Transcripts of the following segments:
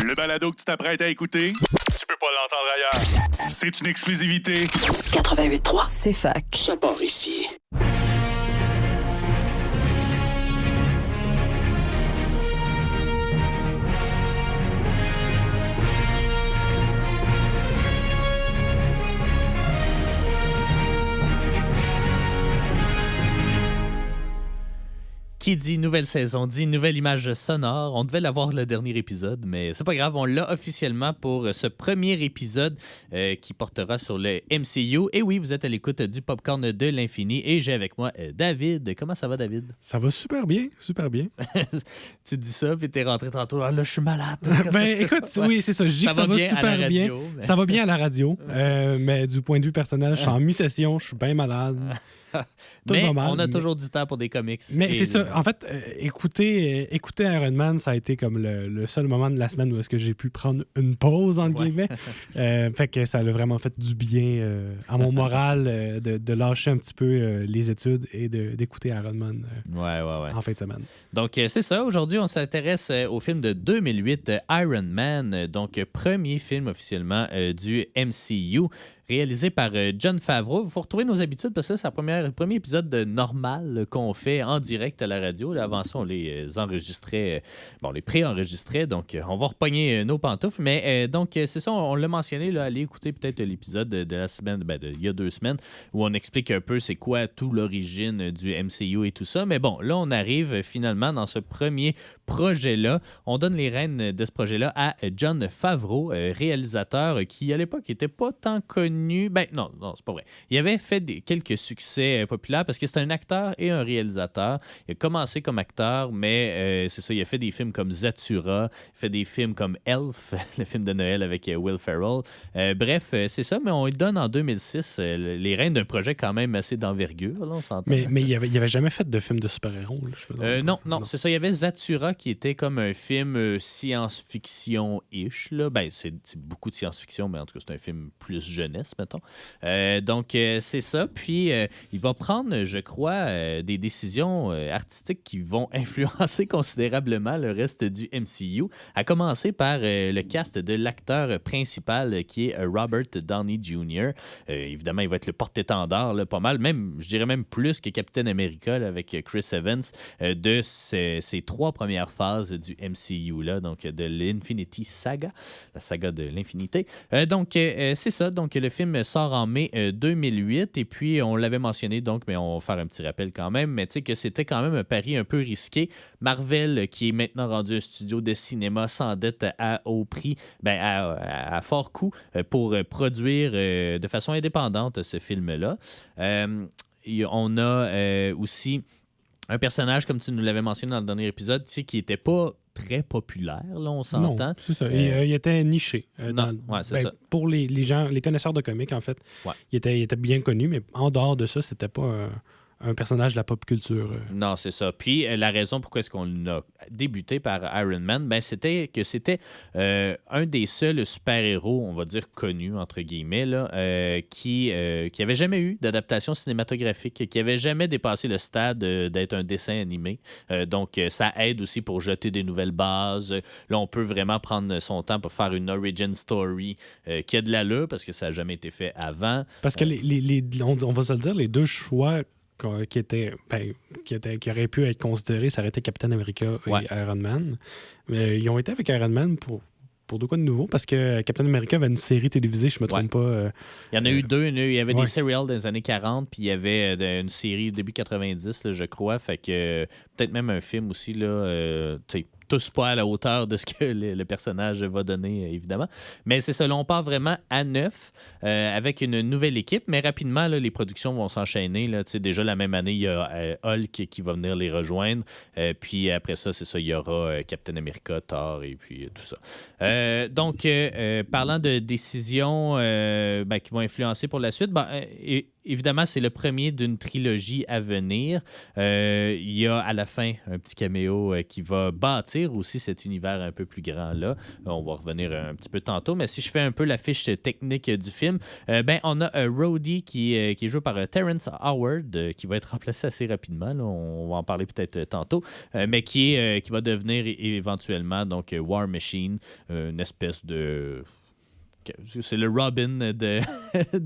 Le balado que tu t'apprêtes à écouter, tu peux pas l'entendre ailleurs. C'est une exclusivité. 88.3, C'est fac. ça part ici. Qui dit nouvelle saison, dit nouvelle image sonore. On devait l'avoir le dernier épisode, mais c'est pas grave, on l'a officiellement pour ce premier épisode qui portera sur le MCU. Et oui, vous êtes à l'écoute du Popcorn de l'Infini et j'ai avec moi David. Comment ça va, David? Ça va super bien, super bien. Tu dis ça, puis t'es rentré tantôt. Ah, là, je suis malade. Ben écoute, oui, c'est ça. Je dis que ça va bien super à la radio, bien. mais... Ça va bien à la radio, mais du point de vue personnel, je suis en mi-session, je suis bien malade. Mais on a toujours du temps pour des comics. Mais c'est ça. En fait, écouter Iron Man, ça a été comme le seul moment de la semaine où est-ce que j'ai pu prendre une pause, entre guillemets. Fait que ça a vraiment fait du bien à mon moral de lâcher un petit peu les études et d'écouter Iron Man en fin de semaine. Donc, c'est ça. Aujourd'hui, on s'intéresse au film de 2008, Iron Man. Donc, premier film officiellement du MCU. Réalisé par Jon Favreau. Il faut retrouver nos habitudes parce que c'est le premier épisode normal qu'on fait en direct à la radio. Là, avant ça, on les enregistrait, on les pré-enregistrait, donc on va repogner nos pantoufles. Mais donc, c'est ça, on l'a mentionné, là, allez écouter peut-être l'épisode de la semaine, il y a 2 semaines, où on explique un peu c'est quoi tout l'origine du MCU et tout ça. Mais bon, là, on arrive finalement dans ce premier projet-là. On donne les rênes de ce projet-là à Jon Favreau, réalisateur qui, à l'époque, n'était pas tant connu. Ben non, c'est pas vrai. Il avait fait quelques succès populaires parce que c'est un acteur et un réalisateur. Il a commencé comme acteur, mais c'est ça, il a fait des films comme Zathura, il a fait des films comme Elf, le film de Noël avec Will Ferrell. Bref, c'est ça, mais on lui donne en 2006 les rênes d'un projet quand même assez d'envergure. Là, on s'entend. Mais il avait jamais fait de film de super-héros. Non, c'est ça. Il y avait Zathura qui était comme un film science-fiction-ish. Là. Ben, c'est beaucoup de science-fiction, mais en tout cas, c'est un film plus jeunesse, mettons. Donc, c'est ça. Puis, il va prendre, je crois, des décisions artistiques qui vont influencer considérablement le reste du MCU, à commencer par le cast de l'acteur principal qui est Robert Downey Jr. Évidemment, il va être le porte-étendard, là, pas mal, même, je dirais même plus que Captain America là, avec Chris Evans, de ces 3 premières phases du MCU, là, donc de l'Infinity Saga, la saga de l'infinité. Donc, c'est ça. Donc, le film sort en mai 2008 et puis on l'avait mentionné, donc, mais on va faire un petit rappel quand même, mais tu sais que c'était quand même un pari un peu risqué. Marvel, qui est maintenant rendu un studio de cinéma, s'endette au prix, à fort coût pour produire de façon indépendante ce film-là. On a aussi un personnage, comme tu nous l'avais mentionné dans le dernier épisode, tu sais, qui n'était pas très populaire, là, on s'entend. Non, c'est ça. Il était niché. C'est ça. Pour les gens, les connaisseurs de comics, en fait, il était bien connu, mais en dehors de ça, c'était pas un personnage de la pop culture. Non, c'est ça. Puis la raison pourquoi est-ce qu'on a débuté par Iron Man, c'était que c'était un des seuls super-héros, on va dire connus, entre guillemets, là, qui avait jamais eu d'adaptation cinématographique, qui avait jamais dépassé le stade d'être un dessin animé. Donc, ça aide aussi pour jeter des nouvelles bases. Là, on peut vraiment prendre son temps pour faire une origin story qui a de l'allure, parce que ça n'a jamais été fait avant. Parce que on va se le dire, les 2 choix qui auraient pu être considérés, ça aurait été Captain America et Iron Man. Mais ils ont été avec Iron Man pour de quoi de nouveau, parce que Captain America avait une série télévisée, je me trompe pas. Il y en a eu 2. Il y avait des serials dans les années 40, puis il y avait une série début 90, là, je crois. Fait que peut-être même un film aussi, là, tous pas à la hauteur de ce que le personnage va donner, évidemment. Mais c'est ça, là, on part vraiment à neuf avec une nouvelle équipe, mais rapidement, là, les productions vont s'enchaîner. Là. Déjà, la même année, il y a Hulk qui va venir les rejoindre. Puis après ça, c'est ça, il y aura Captain America, Thor et puis tout ça. Donc, parlant de décisions qui vont influencer pour la suite, évidemment, c'est le premier d'une trilogie à venir. Il y a à la fin un petit caméo qui va bâtir aussi cet univers un peu plus grand-là. On va revenir un petit peu tantôt, mais si je fais un peu la fiche technique du film, on a Rhodey qui est joué par Terrence Howard, qui va être remplacé assez rapidement. Là, on va en parler peut-être tantôt, mais qui va devenir éventuellement donc War Machine, une espèce de... C'est le Robin de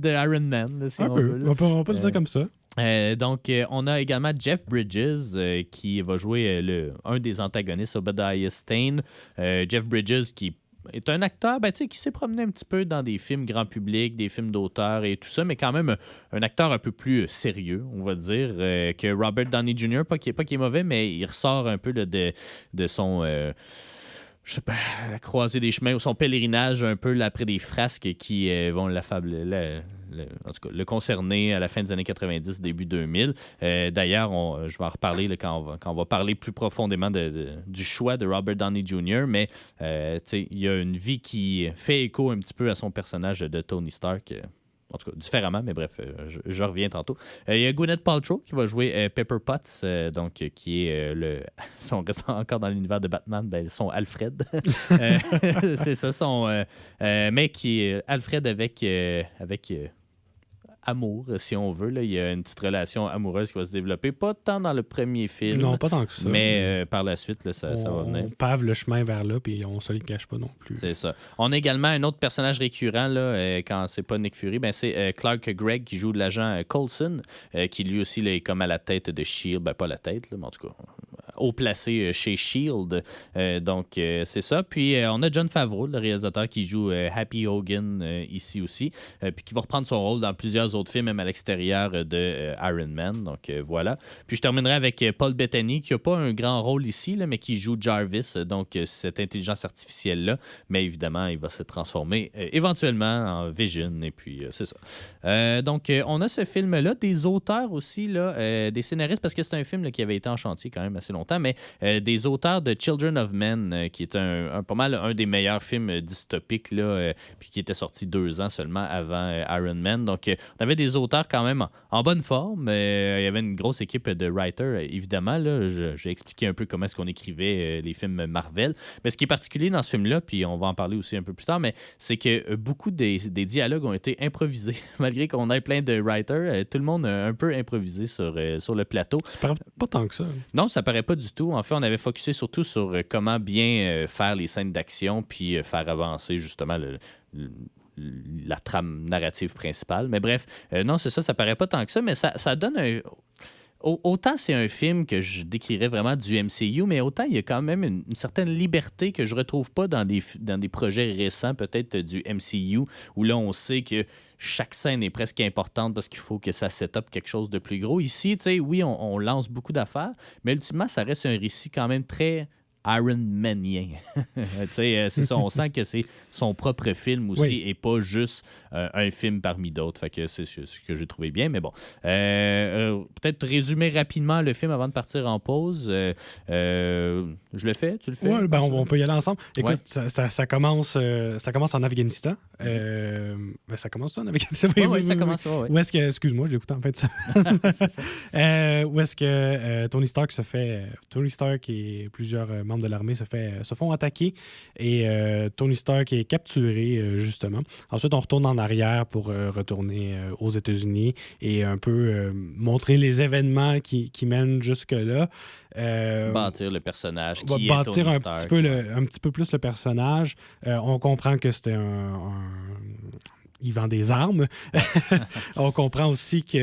Iron Man, là, si on veut. Là. On peut le dire comme ça. On a également Jeff Bridges qui va jouer un des antagonistes, Obadiah Stane. Jeff Bridges qui est un acteur qui s'est promené un petit peu dans des films grand public, des films d'auteur et tout ça, mais quand même un acteur un peu plus sérieux, on va dire, que Robert Downey Jr. Pas qu'il est mauvais, mais il ressort un peu de son... je sais pas, la croisée des chemins ou son pèlerinage un peu là, après des frasques qui vont en tout cas, le concerner à la fin des années 90, début 2000. D'ailleurs, je vais en reparler là, quand on va parler plus profondément du choix de Robert Downey Jr., mais il y a une vie qui fait écho un petit peu à son personnage de Tony Stark. En tout cas, différemment, mais bref, je reviens tantôt. Il y a Gwyneth Paltrow qui va jouer Pepper Potts, qui est si on reste encore dans l'univers de Batman, son Alfred. C'est ça, mais qui est Alfred avec amour, si on veut. Là. Il y a une petite relation amoureuse qui va se développer, pas tant dans le premier film. Non, pas tant que ça. Mais par la suite, là, ça va venir. On pave le chemin vers là, puis on se le cache pas non plus. C'est ça. On a également un autre personnage récurrent, là, quand c'est pas Nick Fury, c'est Clark Gregg qui joue l'agent Coulson, qui lui aussi là, est comme à la tête de S.H.I.E.L.D. Pas la tête, là, mais en tout cas... haut placé chez S.H.I.E.L.D. C'est ça. Puis on a Jon Favreau, le réalisateur, qui joue Happy Hogan ici aussi, puis qui va reprendre son rôle dans plusieurs autres films, même à l'extérieur de Iron Man. Donc voilà. Puis je terminerai avec Paul Bettany, qui n'a pas un grand rôle ici, là, mais qui joue Jarvis, donc cette intelligence artificielle-là. Mais évidemment, il va se transformer éventuellement en Vision, et puis c'est ça. On a ce film-là, des auteurs aussi, là, des scénaristes, parce que c'est un film là, qui avait été en chantier quand même assez longtemps, mais des auteurs de Children of Men, qui est pas mal un des meilleurs films dystopiques, là, puis qui était sorti 2 ans seulement avant Iron Man. Donc, on avait des auteurs quand même en bonne forme. Il y avait une grosse équipe de writers, évidemment. Là, j'ai expliqué un peu comment est-ce qu'on écrivait les films Marvel. Mais ce qui est particulier dans ce film-là, puis on va en parler aussi un peu plus tard, mais c'est que beaucoup des dialogues ont été improvisés. Malgré qu'on ait plein de writers, tout le monde a un peu improvisé sur le plateau. Ça paraît pas tant que ça. Non, ça paraît pas du tout. En fait, on avait focusé surtout sur comment bien faire les scènes d'action puis faire avancer justement la trame narrative principale. Mais bref, non, c'est ça, ça paraît pas tant que ça, mais ça donne un... Autant c'est un film que je décrirais vraiment du MCU, mais autant il y a quand même une certaine liberté que je retrouve pas dans des projets récents, peut-être du MCU, où là, on sait que chaque scène est presque importante parce qu'il faut que ça set up quelque chose de plus gros. Ici, tu sais, oui, on lance beaucoup d'affaires, mais ultimement, ça reste un récit quand même très Iron Manien. C'est ça, on sent que c'est son propre film aussi, oui, et pas juste un film parmi d'autres. Fait que c'est ce que j'ai trouvé bien, mais bon. Peut-être résumer rapidement le film avant de partir en pause. Je le fais? Tu le fais? Oui, on peut y aller ensemble. Écoute, ouais. ça commence en Afghanistan. Ça commence en Afghanistan? Oui, ça commence. Ouais. Où est-ce que... Excuse-moi, j'ai écouté en fait ça. Où est-ce que Tony Stark et plusieurs membres de l'armée se font attaquer et Tony Stark est capturé, justement. Ensuite, on retourne en arrière pour retourner aux États-Unis et un peu montrer les événements qui mènent jusque-là. Bâtir le personnage qui est Tony Stark. Un petit peu plus le personnage. On comprend que c'était il vend des armes. On comprend aussi qu'il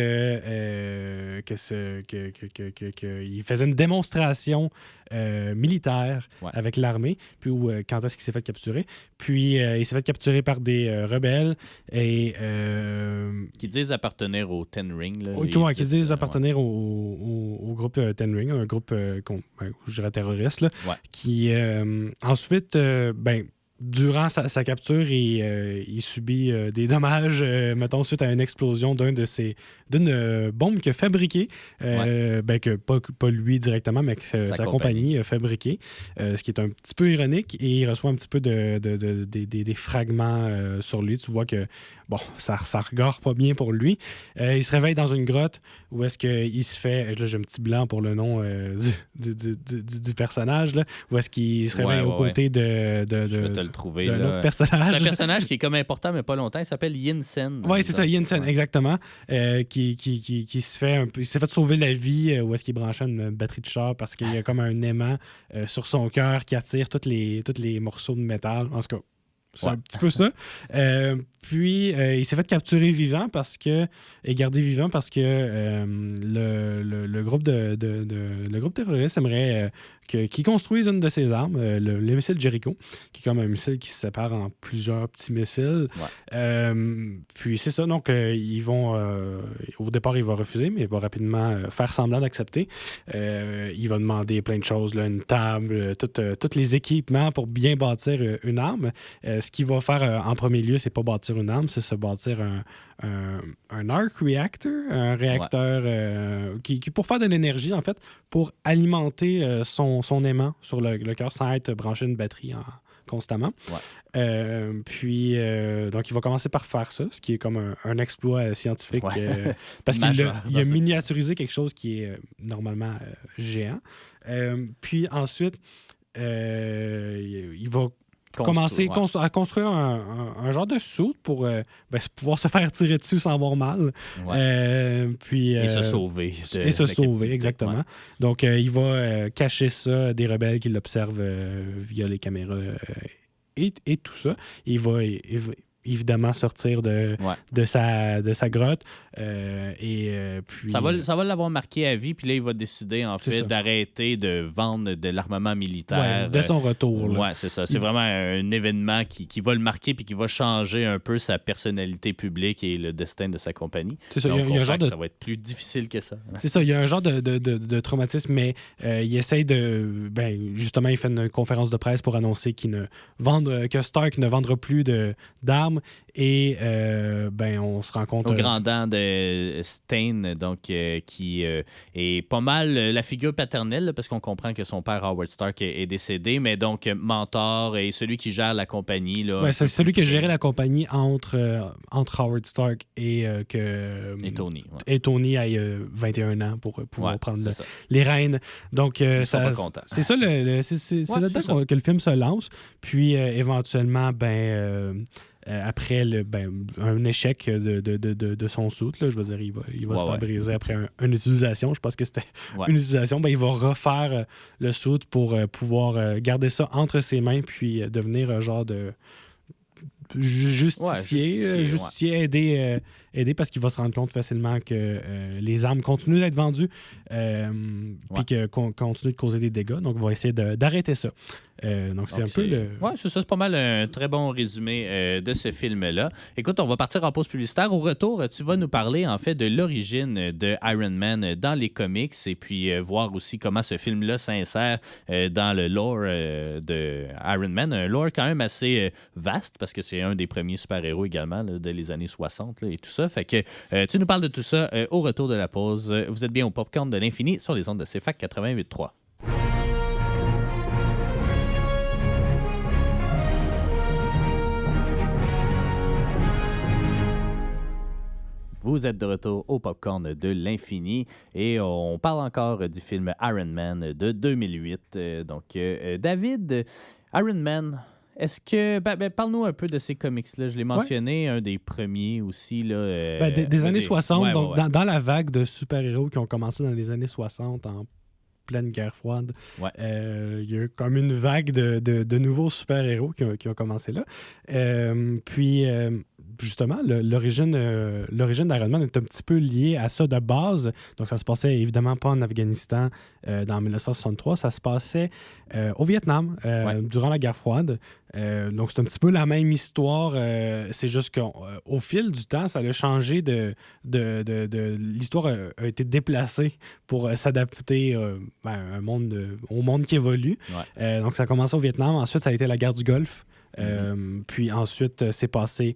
faisait une démonstration militaire, ouais, avec l'armée. Puis quand est-ce qu'il s'est fait capturer? Puis il s'est fait capturer par des rebelles et qui disent appartenir au Ten Ring. Là, qui disent appartenir au groupe Ten Ring, un groupe je dirais terroriste, là, ouais, qui ensuite durant sa capture, il subit des dommages, mettons, suite à une explosion d'une bombe qu'il a fabriquée. Que pas lui directement, mais que sa compagnie a fabriquée. Ce qui est un petit peu ironique. Et il reçoit un petit peu des fragments sur lui. Tu vois que, bon, ça regarde pas bien pour lui. Il se réveille dans une grotte où est-ce qu'il se fait... Là, j'ai un petit blanc pour le nom du personnage. Là, où est-ce qu'il se réveille aux côtés de je vais te le trouver, d'un là. autre personnage. C'est un personnage qui est comme important, mais pas longtemps. Il s'appelle Yinsen. Oui, c'est ça, Yinsen, exactement. Qui se fait il s'est fait sauver la vie où est-ce qu'il branchait une batterie de char parce qu'il y a comme un aimant sur son cœur qui attire tous les morceaux de métal. En tout cas, c'est un petit peu ça. Puis, il s'est fait capturer vivant et garder vivant parce que le groupe le groupe terroriste aimerait qu'il construise une de ses armes, le missile Jericho, qui est comme un missile qui se sépare en plusieurs petits missiles. Puis, c'est ça. Donc, au départ, il va refuser, mais il va rapidement faire semblant d'accepter. Il va demander plein de choses, là, une table, tous les équipements pour bien bâtir une arme. Ce qu'il va faire en premier lieu, c'est pas bâtir une arme, c'est se bâtir un arc reactor, un réacteur qui pour faire de l'énergie, en fait, pour alimenter son aimant sur le cœur sans être branché à une batterie constamment. Puis, donc, il va commencer par faire ça, ce qui est comme un exploit scientifique parce qu'il a miniaturisé quelque chose qui est normalement géant. Puis ensuite, il va commencer à construire un genre de soute pour pouvoir se faire tirer dessus sans avoir mal. Puis, et se sauver. Exactement. Donc, il va cacher ça des rebelles qui l'observent via les caméras et tout ça. Il va évidemment sortir de sa grotte. Puis... Ça va l'avoir marqué à vie, puis là, il va décider, en fait, d'arrêter de vendre de l'armement militaire. Dès son retour. Oui, c'est ça. C'est vraiment un événement qui va le marquer puis qui va changer un peu sa personnalité publique et le destin de sa compagnie. C'est ça. Donc, il y a un genre ça va être plus difficile que ça. C'est ça. Il y a un genre de traumatisme, mais il essaye de... justement, il fait une conférence de presse pour annoncer que Stark ne vendra plus d'armes. Et on se rend compte... Au grand dent de Stain, donc, qui est pas mal la figure paternelle, là, parce qu'on comprend que son père, Howard Stark, est décédé, mais donc mentor et celui qui gère la compagnie. Là, c'est celui qui gérait la compagnie entre Howard Stark et Tony. Et Tony a 21 ans pour pouvoir prendre les rênes. Donc, ils sont pas contents. C'est ça, c'est là-dedans que le film se lance. Puis, éventuellement, après un échec de son soute, là, je veux dire, il va se faire briser après une utilisation. Je pense que c'était une utilisation. Il va refaire le soute pour pouvoir garder ça entre ses mains puis devenir un genre de justicier, aider parce qu'il va se rendre compte facilement que les armes continuent d'être vendues puis qu'on continue de causer des dégâts. Donc, on va essayer d'arrêter ça. Donc, c'est un peu le... Oui, c'est ça. C'est pas mal un très bon résumé de ce film-là. Écoute, on va partir en pause publicitaire. Au retour, tu vas nous parler, en fait, de l'origine de Iron Man dans les comics et puis voir aussi comment ce film-là s'insère dans le lore de Iron Man. Un lore quand même assez vaste parce que c'est un des premiers super-héros également là, les années 60 là, et tout ça. Fait que tu nous parles de tout ça au retour de la pause. Vous êtes bien au Popcorn de l'Infini sur les ondes de CFAC 88.3. Vous êtes de retour au Popcorn de l'Infini et on parle encore du film Iron Man de 2008. David, Iron Man... Est-ce que... parle-nous un peu de ces comics-là. Je l'ai mentionné, un des premiis aussi. Là, des années 60, dans la vague de super-héros qui ont commencé dans les années 60 en pleine guerre froide. Il y a eu comme une vague de nouveaux super-héros qui ont commencé là. Puis... justement, l'origine d'Iron Man est un petit peu liée à ça de base. Donc, ça se passait évidemment pas en Afghanistan dans 1963. Ça se passait au Vietnam durant la guerre froide. Donc, c'est un petit peu la même histoire. C'est juste qu'au fil du temps, ça a changé l'histoire a été déplacée pour s'adapter au monde qui évolue. Donc, ça a commencé au Vietnam. Ensuite, ça a été la guerre du Golfe. Puis ensuite, c'est passé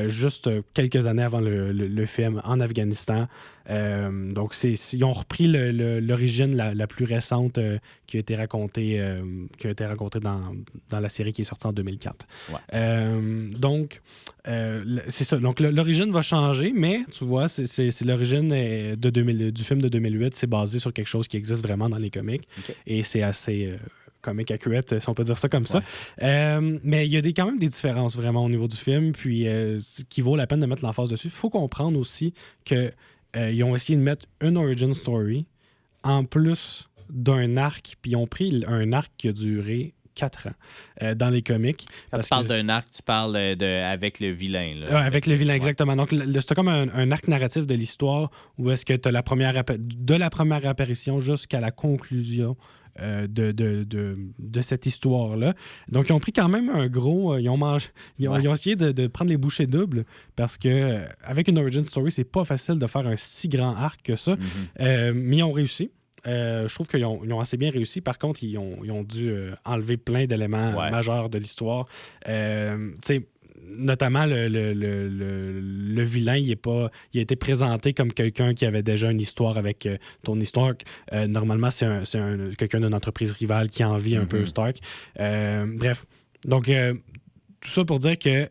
juste quelques années avant le film en Afghanistan. Donc, ils ont repris l'origine la plus récente qui a été racontée, dans la série qui est sortie en 2004. Ouais. Donc, c'est ça. Donc, l'origine va changer, mais tu vois, c'est l'origine du film de 2008. C'est basé sur quelque chose qui existe vraiment dans les comics. OK. Et c'est assez comic accurate, si on peut dire ça comme ça. Mais il y a quand même des différences vraiment au niveau du film, puis qui vaut la peine de mettre l'emphase dessus. Il faut comprendre aussi que ils ont essayé de mettre une origin story en plus d'un arc, puis ils ont pris un arc qui a duré 4 ans dans les comics. Quand tu parles d'un arc, tu parles avec le vilain. Là. Ouais, avec le vilain, exactement. Donc, c'est comme un arc narratif de l'histoire où est-ce que tu as de la première apparition jusqu'à la conclusion de cette histoire-là. Donc, ils ont pris quand même un gros... Ils ont essayé de prendre les bouchées doubles parce que avec une origin story, c'est pas facile de faire un si grand arc que ça. Mais ils ont réussi. Je trouve qu'ils ont assez bien réussi. Par contre, ils ont dû enlever plein d'éléments majeurs de l'histoire. Tu sais, notamment le vilain, il a été présenté comme quelqu'un qui avait déjà une histoire avec Tony Stark. Normalement, c'est quelqu'un d'une entreprise rivale qui envie un peu Stark. Bref, donc tout ça pour dire que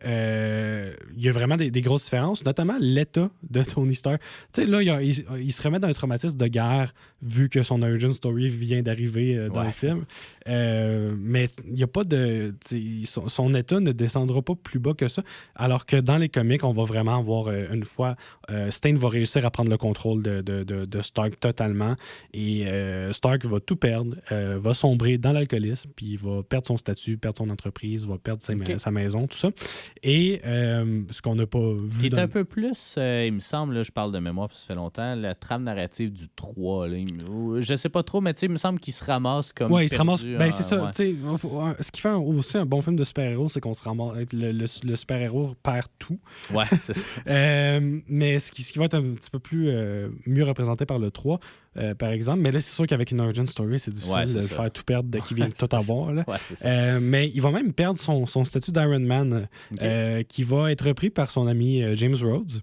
il y a vraiment des grosses différences, notamment l'état de Tony Stark. Tu sais, là, il se remet dans un traumatisme de guerre vu que son origin story vient d'arriver dans le film. Mais il n'y a pas de... Son état ne descendra pas plus bas que ça, alors que dans les comics, on va vraiment voir une fois... Stain va réussir à prendre le contrôle de Stark totalement, et Stark va tout perdre, va sombrer dans l'alcoolisme, puis il va perdre son statut, perdre son entreprise, va perdre sa maison, tout ça. Et ce qu'on n'a pas vu... Qui est un peu plus, il me semble, là, je parle de mémoire, parce que ça fait longtemps, la trame narrative du 3. Là, je sais pas trop, mais il me semble qu'il se ramasse comme il se ramasse... Ben, c'est ça. Ouais. Ce qui fait aussi un bon film de super-héros, c'est qu'on se ramasse... Le super-héros perd tout. Ouais, c'est ça. Mais ce qui va être un petit peu plus mieux représenté par le 3, par exemple. Mais là, c'est sûr qu'avec une origin story, c'est difficile de le faire tout perdre dès qu'il vient de tout avoir. Là. Ouais, c'est ça. Mais il va même perdre son statut d'Iron Man, qui va être repris par son ami James Rhodes,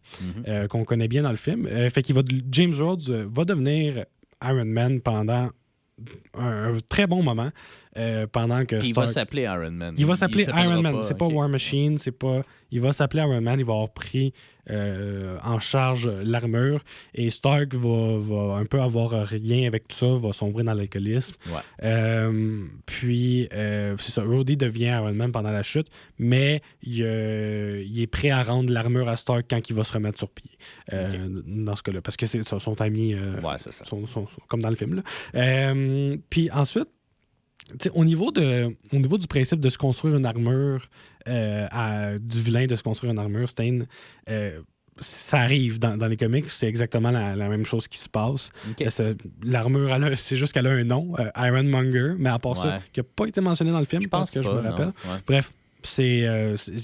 qu'on connaît bien dans le film. James Rhodes va devenir Iron Man pendant un très bon moment. Pendant que il va s'appeler Iron Man. Il va s'appeler Iron Man. C'est pas okay. War Machine, c'est pas... Il va s'appeler Iron Man. Il va avoir pris en charge l'armure. Et Stark va un peu avoir rien avec tout ça, va sombrer dans l'alcoolisme. Ouais. Puis, c'est ça, Rhodey devient Iron Man pendant la chute, mais il est prêt à rendre l'armure à Stark quand il va se remettre sur pied. Dans ce cas-là, parce que c'est son ami, c'est ça. comme dans le film. Là. Puis ensuite, au niveau du principe de se construire une armure, du vilain de se construire une armure, Stain, ça arrive dans les comics, c'est exactement la même chose qui se passe. L'armure, c'est juste qu'elle a un nom, Ironmonger, mais à part ça, qui n'a pas été mentionné dans le film, je pense que je me rappelle. Ouais. Bref,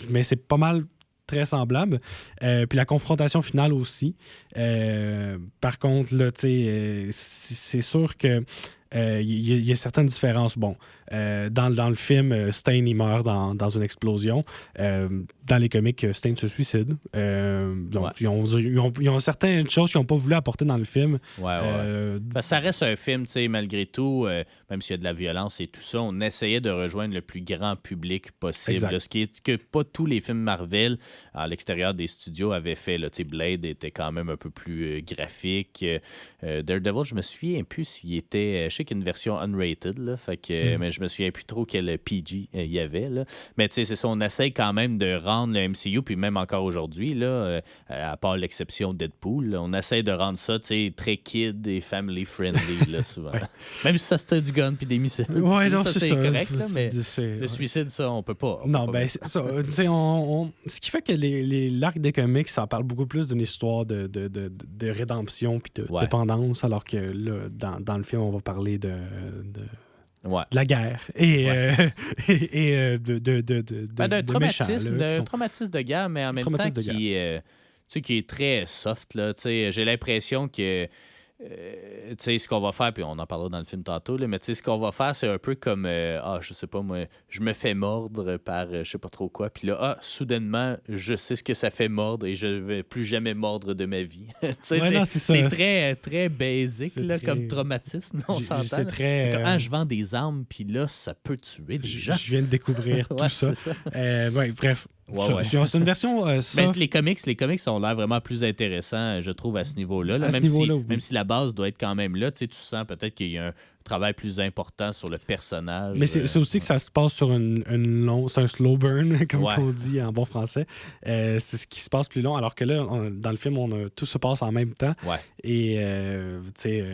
mais c'est pas mal très semblable. Puis la confrontation finale aussi. Par contre, là, c'est sûr que il y a certaines différences. Bon, dans le film, Stain il meurt dans une explosion. Dans les comics, Stain se suicide. Donc, ils ont certaines choses qu'ils n'ont pas voulu apporter dans le film. Ça reste un film, malgré tout, même s'il y a de la violence et tout ça, on essayait de rejoindre le plus grand public possible. Là, ce qui est que pas tous les films Marvel à l'extérieur des studios avaient fait. Là, Blade était quand même un peu plus graphique. Daredevil, je me souviens plus s'il était... Je sais qu'il y a une version unrated, là, mais je me souviens plus trop quel PG il y avait. Là. Mais c'est ça, on essaye quand même de rendre le MCU, puis même encore aujourd'hui, là, à part l'exception Deadpool, là, on essaie de rendre ça très kid et family friendly, là, souvent. Même si ça c'était du gun puis des missiles. Ça, c'est correct, là, mais le suicide, ça, on peut pas. C'est ça. Ce qui fait que l'arc des comics, ça parle beaucoup plus d'une histoire de rédemption puis de dépendance, alors que là, dans le film, on va parler de la guerre et d'un traumatisme de guerre, mais en même temps qui est très soft. Là, j'ai l'impression que tu sais, ce qu'on va faire, puis on en parlera dans le film tantôt, là, mais tu sais, ce qu'on va faire, c'est un peu comme, je sais pas, moi, je me fais mordre par je sais pas trop quoi, puis là, soudainement, je sais ce que ça fait mordre et je vais plus jamais mordre de ma vie. Tu sais, Ouais, non, c'est très, très basic, là, très- comme traumatisme, on s'entend. C'est là. très... C'est comme, je vends des armes, puis là, ça peut tuer des gens. Je viens de découvrir tout Ouais, ça. c'est ça. Ouais, bref, Ouais, ça, ouais. c'est une version Mais soft. les comics ont l'air vraiment plus intéressants, je trouve, à ce niveau-là. Là. À ce Même, niveau-là, oui. même si la base doit être quand même là, tu sens peut-être qu'il y a un travail plus important sur le personnage. Mais c'est aussi que ça se passe sur c'est un slow burn, comme Ouais. on dit en bon français. C'est ce qui se passe plus long, alors que là, dans le film, tout se passe en même temps. Ouais. Et, tu sais,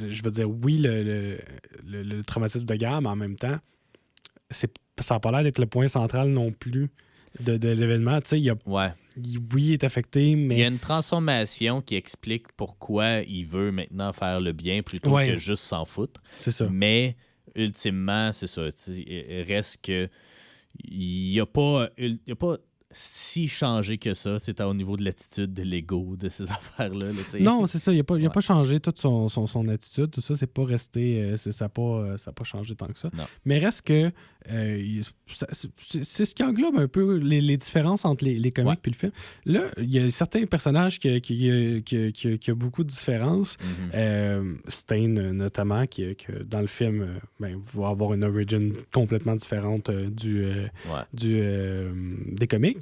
je veux dire, oui, le traumatisme de guerre, mais en même temps, ça n'a pas l'air d'être le point central non plus de l'événement. Tu sais, Ouais. oui, il est affecté, mais... Il y a une transformation qui explique pourquoi il veut maintenant faire le bien plutôt Ouais. que juste s'en foutre. C'est ça. Mais ultimement, c'est ça. Il reste que il n'y a pas si changé que ça, au niveau de l'attitude, de l'ego, de ces affaires-là. Là, Non, c'est ça. Il n'a pas, Ouais. pas changé toute son attitude. Tout ça, c'est pas resté... ça n'a pas changé tant que ça. Non. Mais reste que... c'est ce qui englobe un peu les différences entre les comics Ouais. et le film. Là, il y a certains personnages qui a beaucoup de différences. Stein, notamment, qui dans le film, va avoir une origin complètement différente des comics.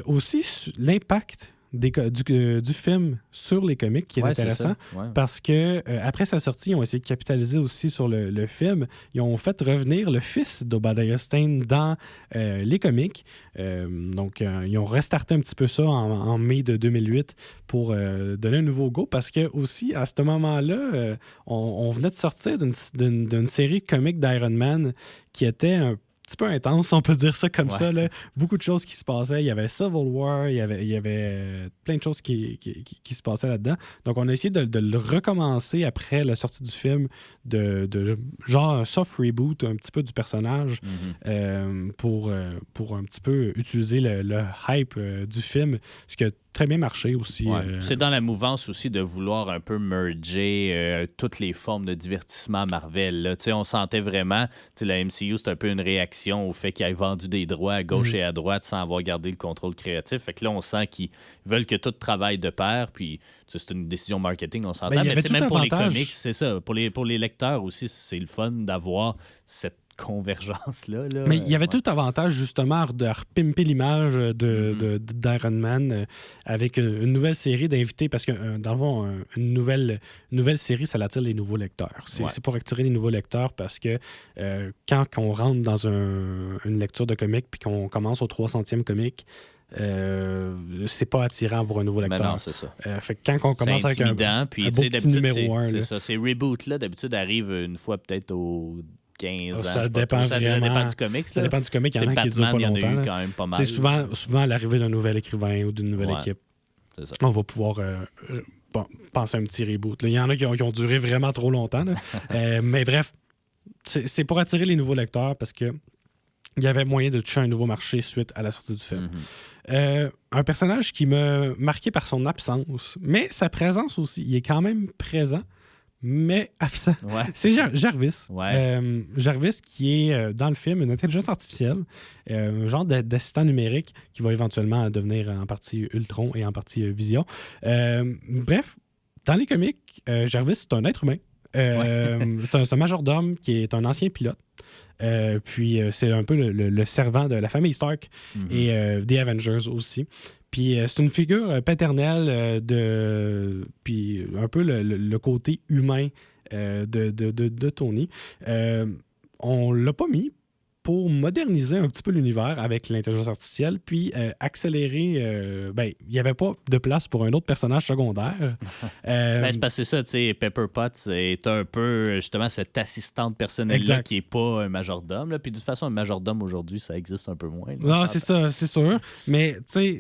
Aussi, l'impact du film sur les comics qui est Ouais, c'est intéressant. ça. Ouais. Parce que après sa sortie, ils ont essayé de capitaliser aussi sur le film. Ils ont fait revenir le fils d'Obadiah Stane dans les comics. Donc, ils ont restarté un petit peu ça en mai de 2008 pour donner un nouveau go. Parce que aussi, à ce moment-là, on venait de sortir d'une série comique d'Iron Man qui était un petit peu intense, on peut dire ça comme ça. Là. Beaucoup de choses qui se passaient. Il y avait Civil War, il y avait plein de choses qui se passaient là-dedans. Donc, on a essayé de le recommencer après la sortie du film, de genre un soft reboot un petit peu du personnage pour un petit peu utiliser le hype du film, ce qui a très bien marché aussi. Ouais. C'est dans la mouvance aussi de vouloir un peu merger toutes les formes de divertissement Marvel. Là. On sentait vraiment, la MCU, c'est un peu une réaction au fait qu'ils aient vendu des droits à gauche et à droite sans avoir gardé le contrôle créatif. Fait que là, on sent qu'ils veulent que tout travaille de pair, puis c'est une décision marketing, on s'entend. Ben, il y mais avait tout même pour les avantage. comics, c'est ça. Pour les lecteurs aussi, c'est le fun d'avoir cette convergence-là. Là. Mais il y avait tout avantage, justement, de repimper l'image d'Iron Man avec une nouvelle série d'invités, parce que, dans le fond, une nouvelle série, ça attire les nouveaux lecteurs. C'est pour attirer les nouveaux lecteurs, parce que quand on rentre dans une lecture de comics puis qu'on commence au 300e comic, c'est pas attirant pour un nouveau lecteur. Mais non, c'est ça. Fait que quand on commence avec un puis beau petit d'habitude, numéro 1, c'est ça. Ces reboots-là, d'habitude, arrivent une fois peut-être aux 15 ans. Ça je sais pas dépend trop. Ça vraiment. dépend du comics. Ça là. dépend du comic. Il y en a qui ne durent Batman, pas il y en a longtemps. eu là. quand même pas mal. Souvent, à l'arrivée d'un nouvel écrivain ou d'une nouvelle équipe, C'est ça. on va pouvoir penser à un petit reboot. Là, il y en a qui ont duré vraiment trop longtemps. Là. Mais bref, c'est pour attirer les nouveaux lecteurs, parce que il y avait moyen de toucher un nouveau marché suite à la sortie du film. Un personnage qui m'a marqué par son absence, mais sa présence aussi. Il est quand même présent, mais absent. Ouais. C'est Jarvis. Ouais. Jarvis qui est dans le film une intelligence artificielle, un genre d'assistant numérique qui va éventuellement devenir en partie Ultron et en partie Vision. Bref, dans les comics, Jarvis, c'est un être humain. C'est un majordome qui est un ancien pilote. Puis c'est un peu le servant de la famille Stark et des Avengers aussi. Puis c'est une figure paternelle puis un peu le côté humain de Tony. On l'a pas mis pour moderniser un petit peu l'univers avec l'intelligence artificielle, puis accélérer... il n'y avait pas de place pour un autre personnage secondaire. C'est parce que c'est ça, tu sais, Pepper Potts est un peu, justement, cette assistante personnelle-là qui n'est pas un majordome. Là. Puis de toute façon, un majordome, aujourd'hui, ça existe un peu moins. Là, non, c'est ça, c'est sûr. Mais, tu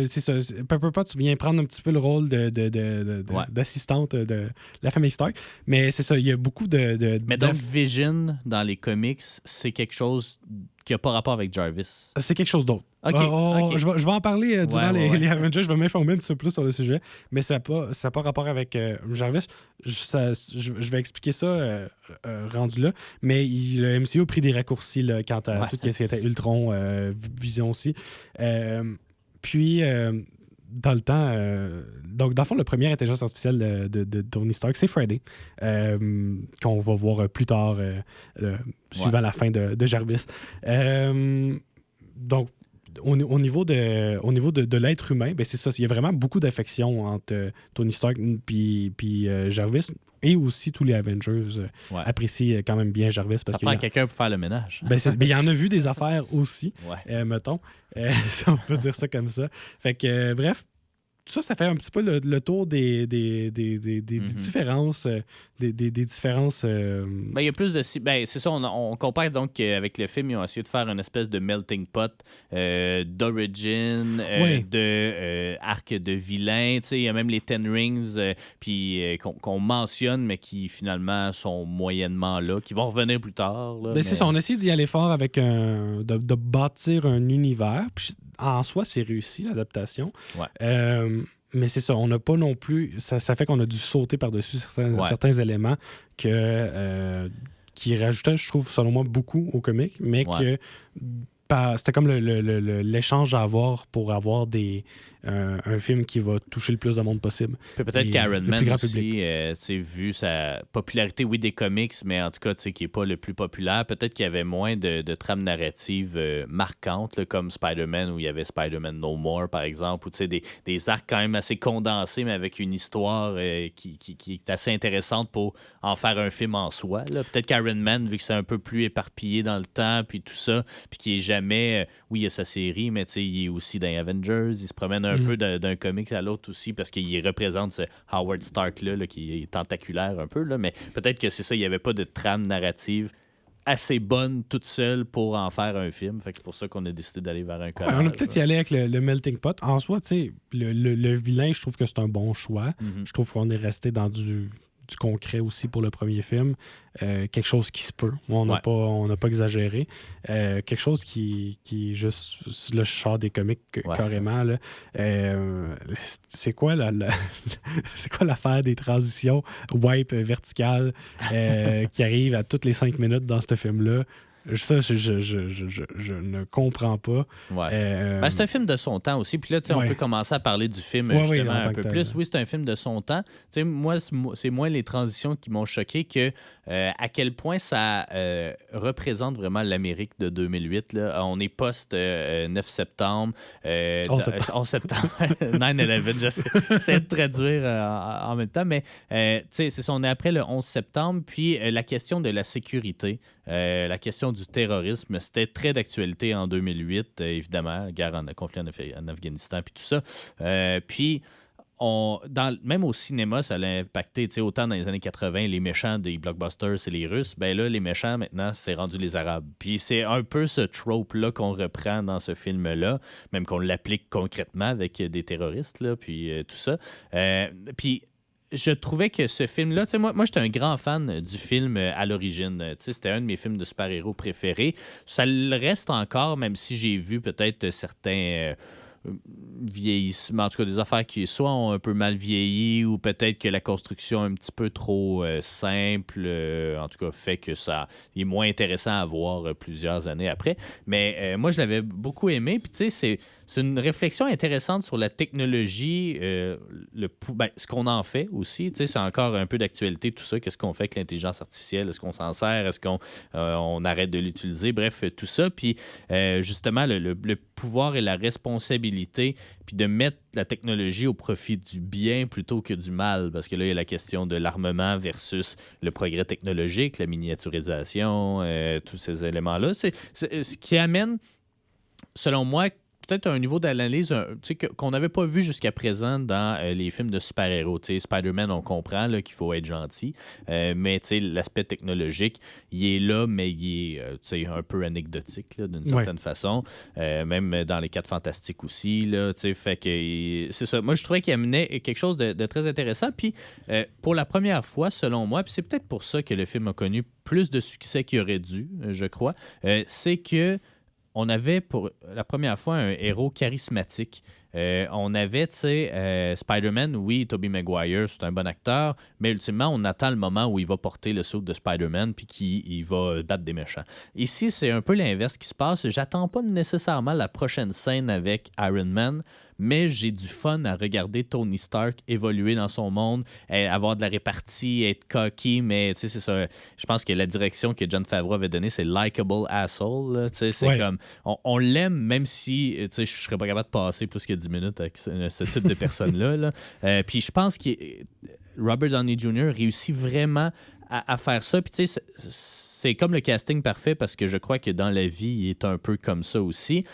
sais, c'est ça. Pepper Potts vient prendre un petit peu le rôle d'assistante de la famille Stark. Mais c'est ça, il y a beaucoup de... Mais donc, Vision, dans les comics, c'est quelque chose qui n'a pas rapport avec Jarvis. C'est quelque chose d'autre. OK. OK. Je vais en parler durant Ouais. les Avengers. Je vais m'informer un petit peu plus sur le sujet, mais ça n'a pas rapport avec Jarvis. Je vais expliquer ça rendu là, mais le MCU a pris des raccourcis là, quant à tout ce qui était Ultron, Vision aussi. Puis, dans le temps, donc dans le fond, le premier intelligence artificielle de Tony Stark, c'est Friday, qu'on va voir plus tard, suivant la fin de Jarvis. Donc, au niveau de l'être humain, ben c'est ça. Il y a vraiment beaucoup d'affection entre Tony Stark puis Jarvis, et aussi tous les Avengers apprécient quand même bien Jarvis. Parce ça prend quelqu'un pour faire le ménage. Il y en a vu des affaires aussi, mettons. On peut dire ça comme ça. Fait que, bref, tout ça fait un petit peu le tour des différences. Des différences. Il y a plus de. C'est ça, on compare donc avec le film, ils ont essayé de faire une espèce de melting pot d'origin, de arc de vilain. Il y a même les Ten Rings puis qu'on mentionne, mais qui finalement sont moyennement là, qui vont revenir plus tard. Là, c'est ça, on a essayé d'y aller fort avec de bâtir un univers. Puis en soi, c'est réussi, l'adaptation. Mais c'est ça, on n'a pas non plus... Ça fait qu'on a dû sauter par-dessus certains éléments qui rajoutaient, je trouve, selon moi, beaucoup au comic, mais que c'était comme l'échange à avoir pour avoir un film qui va toucher le plus de monde possible. Peut-être qu'Iron Man aussi, vu sa popularité, des comics, mais en tout cas, qui n'est pas le plus populaire. Peut-être qu'il y avait moins de trames narratives marquantes, là, comme Spider-Man, où il y avait Spider-Man No More, par exemple, ou des arcs quand même assez condensés, mais avec une histoire qui est assez intéressante pour en faire un film en soi. Là. Peut-être qu'Iron Man, vu que c'est un peu plus éparpillé dans le temps, puis tout ça, puis qu'il n'est jamais... il y a sa série, mais il est aussi dans Avengers, il se promène un peu d'un comic à l'autre aussi, parce qu'il représente ce Howard Stark-là, qui est tentaculaire un peu, là, mais peut-être que c'est ça, il n'y avait pas de trame narrative assez bonne toute seule pour en faire un film. Fait que c'est pour ça qu'on a décidé d'aller vers un collage. On a peut-être y aller avec le melting pot. En soi, le vilain, je trouve que c'est un bon choix. Je trouve qu'on est resté dans du concret aussi pour le premier film. Quelque chose qui se peut. On n'a pas exagéré. Quelque chose qui est juste le char des comics carrément. Là. C'est quoi c'est quoi l'affaire des transitions wipe verticales qui arrivent à toutes les 5 minutes dans ce film-là? Ça, je ne comprends pas. C'est un film de son temps aussi. Puis là, on peut commencer à parler du film justement un peu plus. Oui, c'est un film de son temps. Moi, c'est moins les transitions qui m'ont choqué que à quel point ça représente vraiment l'Amérique de 2008. Là. On est post-9 septembre. 11 septembre. 9/11, j'essaie de traduire en même temps. Mais c'est ça, on est après le 11 septembre. Puis la question de la sécurité, la question du terrorisme, c'était très d'actualité en 2008, évidemment, conflit en Afghanistan, puis tout ça. Puis, même au cinéma, ça l'a impacté, autant dans les années 80, les méchants des blockbusters, c'est les Russes, ben là, les méchants, maintenant, c'est rendu les Arabes. Puis c'est un peu ce trope-là qu'on reprend dans ce film-là, même qu'on l'applique concrètement avec des terroristes, là, puis tout ça. Puis je trouvais que ce film-là, moi j'étais un grand fan du film à l'origine. C'était un de mes films de super-héros préférés. Ça le reste encore, même si j'ai vu peut-être certains vieillissements, en tout cas des affaires qui soit ont un peu mal vieilli ou peut-être que la construction est un petit peu trop simple, en tout cas fait que ça est moins intéressant à voir plusieurs années après. Mais moi, je l'avais beaucoup aimé. Puis c'est une réflexion intéressante sur la technologie, ce qu'on en fait aussi. C'est encore un peu d'actualité, tout ça. Qu'est-ce qu'on fait avec l'intelligence artificielle? Est-ce qu'on s'en sert? Est-ce qu'on on arrête de l'utiliser? Bref, tout ça. Puis justement, le pouvoir et la responsabilité, puis de mettre la technologie au profit du bien plutôt que du mal. Parce que là, il y a la question de l'armement versus le progrès technologique, la miniaturisation, tous ces éléments-là. C'est ce qui amène, selon moi, peut-être un niveau d'analyse qu'on n'avait pas vu jusqu'à présent dans les films de super-héros. Spider-Man, on comprend là, qu'il faut être gentil, mais l'aspect technologique, il est là, mais il est un peu anecdotique là, d'une certaine façon. Même dans les 4 Fantastiques aussi. Là, fait que c'est ça. Moi, je trouvais qu'il amenait quelque chose de très intéressant. Puis, pour la première fois, selon moi, puis c'est peut-être pour ça que le film a connu plus de succès qu'il aurait dû, je crois, c'est que on avait pour la première fois un héros charismatique. On avait, tu sais, Spider-Man, oui, Tobey Maguire, c'est un bon acteur, mais ultimement, on attend le moment où il va porter le suit de Spider-Man puis qu'il va battre des méchants. Ici, c'est un peu l'inverse qui se passe. J'attends pas nécessairement la prochaine scène avec Iron Man, mais j'ai du fun à regarder Tony Stark évoluer dans son monde, avoir de la répartie, être cocky, mais tu sais, c'est ça. Je pense que la direction que Jon Favreau avait donnée, c'est likable asshole. Là, tu sais, c'est comme, on l'aime, même si, tu sais, je serais pas capable de passer plus que 10 minutes avec ce type de personne-là. Là. Puis je pense que Robert Downey Jr. réussit vraiment à faire ça. Puis tu sais, c'est comme le casting parfait parce que je crois que dans la vie, il est un peu comme ça aussi.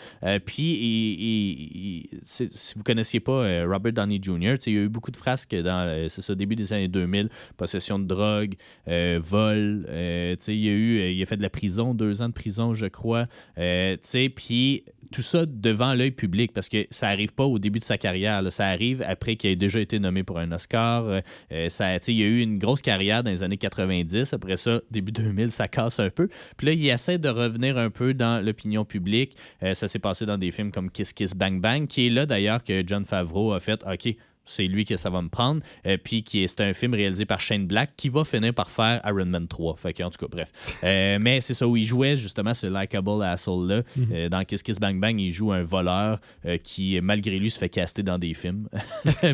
Puis, si vous ne connaissiez pas Robert Downey Jr., il y a eu beaucoup de frasques dans début des années 2000, possession de drogue, vol. Il a fait de la prison, 2 ans de prison, je crois. Puis tout ça devant l'œil public parce que ça n'arrive pas au début de sa carrière. Là. Ça arrive après qu'il ait déjà été nommé pour un Oscar. Il y a eu une grosse carrière dans les années 90. Après ça, début 2000, ça casse un peu. Puis là, il essaie de revenir un peu dans l'opinion publique. Ça s'est passé dans des films comme Kiss Kiss Bang Bang, qui est là d'ailleurs que Jon Favreau a fait « OK, c'est lui que ça va me prendre. » Puis c'est un film réalisé par Shane Black qui va finir par faire Iron Man 3. Fait que, en tout cas, bref. Mais c'est ça où il jouait justement ce likable asshole-là. Dans Kiss Kiss Bang Bang, il joue un voleur qui, malgré lui, se fait caster dans des films.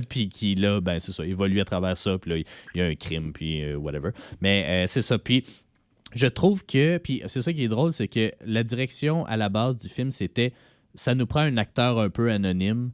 Puis qui, là, ben c'est ça, évolue à travers ça. Puis là, il y a un crime, puis whatever. Mais c'est ça. Puis je trouve que, puis c'est ça qui est drôle, c'est que la direction à la base du film, c'était ça nous prend un acteur un peu anonyme